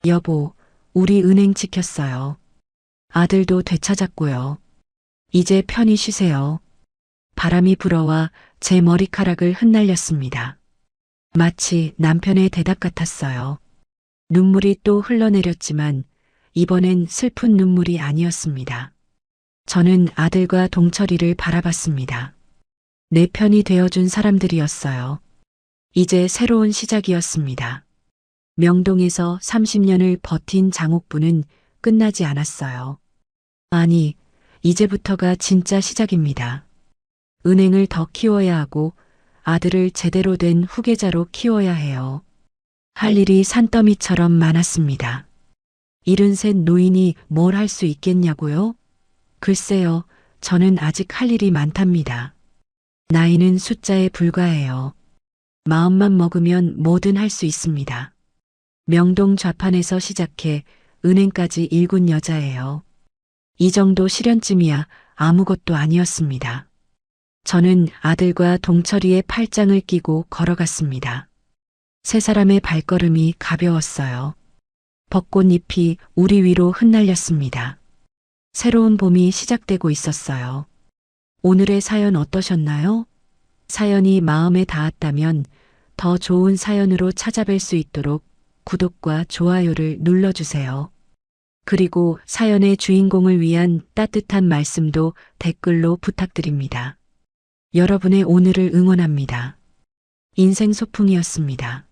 여보, 우리 은행 지켰어요. 아들도 되찾았고요. 이제 편히 쉬세요. 바람이 불어와 제 머리카락을 흩날렸습니다. 마치 남편의 대답 같았어요. 눈물이 또 흘러내렸지만 이번엔 슬픈 눈물이 아니었습니다. 저는 아들과 동철이를 바라봤습니다. 내 편이 되어준 사람들이었어요. 이제 새로운 시작이었습니다. 명동에서 30년을 버틴 장옥부는 끝나지 않았어요. 아니, 이제부터가 진짜 시작입니다. 은행을 더 키워야 하고 아들을 제대로 된 후계자로 키워야 해요. 할 일이 산더미처럼 많았습니다. 73 노인이 뭘 할 수 있겠냐고요? 글쎄요, 저는 아직 할 일이 많답니다. 나이는 숫자에 불과해요. 마음만 먹으면 뭐든 할 수 있습니다. 명동 좌판에서 시작해 은행까지 일군 여자예요. 이 정도 시련쯤이야 아무것도 아니었습니다. 저는 아들과 동철이의 팔짱을 끼고 걸어갔습니다. 세 사람의 발걸음이 가벼웠어요. 벚꽃잎이 우리 위로 흩날렸습니다. 새로운 봄이 시작되고 있었어요. 오늘의 사연 어떠셨나요? 사연이 마음에 닿았다면 더 좋은 사연으로 찾아뵐 수 있도록 구독과 좋아요를 눌러주세요. 그리고 사연의 주인공을 위한 따뜻한 말씀도 댓글로 부탁드립니다. 여러분의 오늘을 응원합니다. 인생 소풍이었습니다.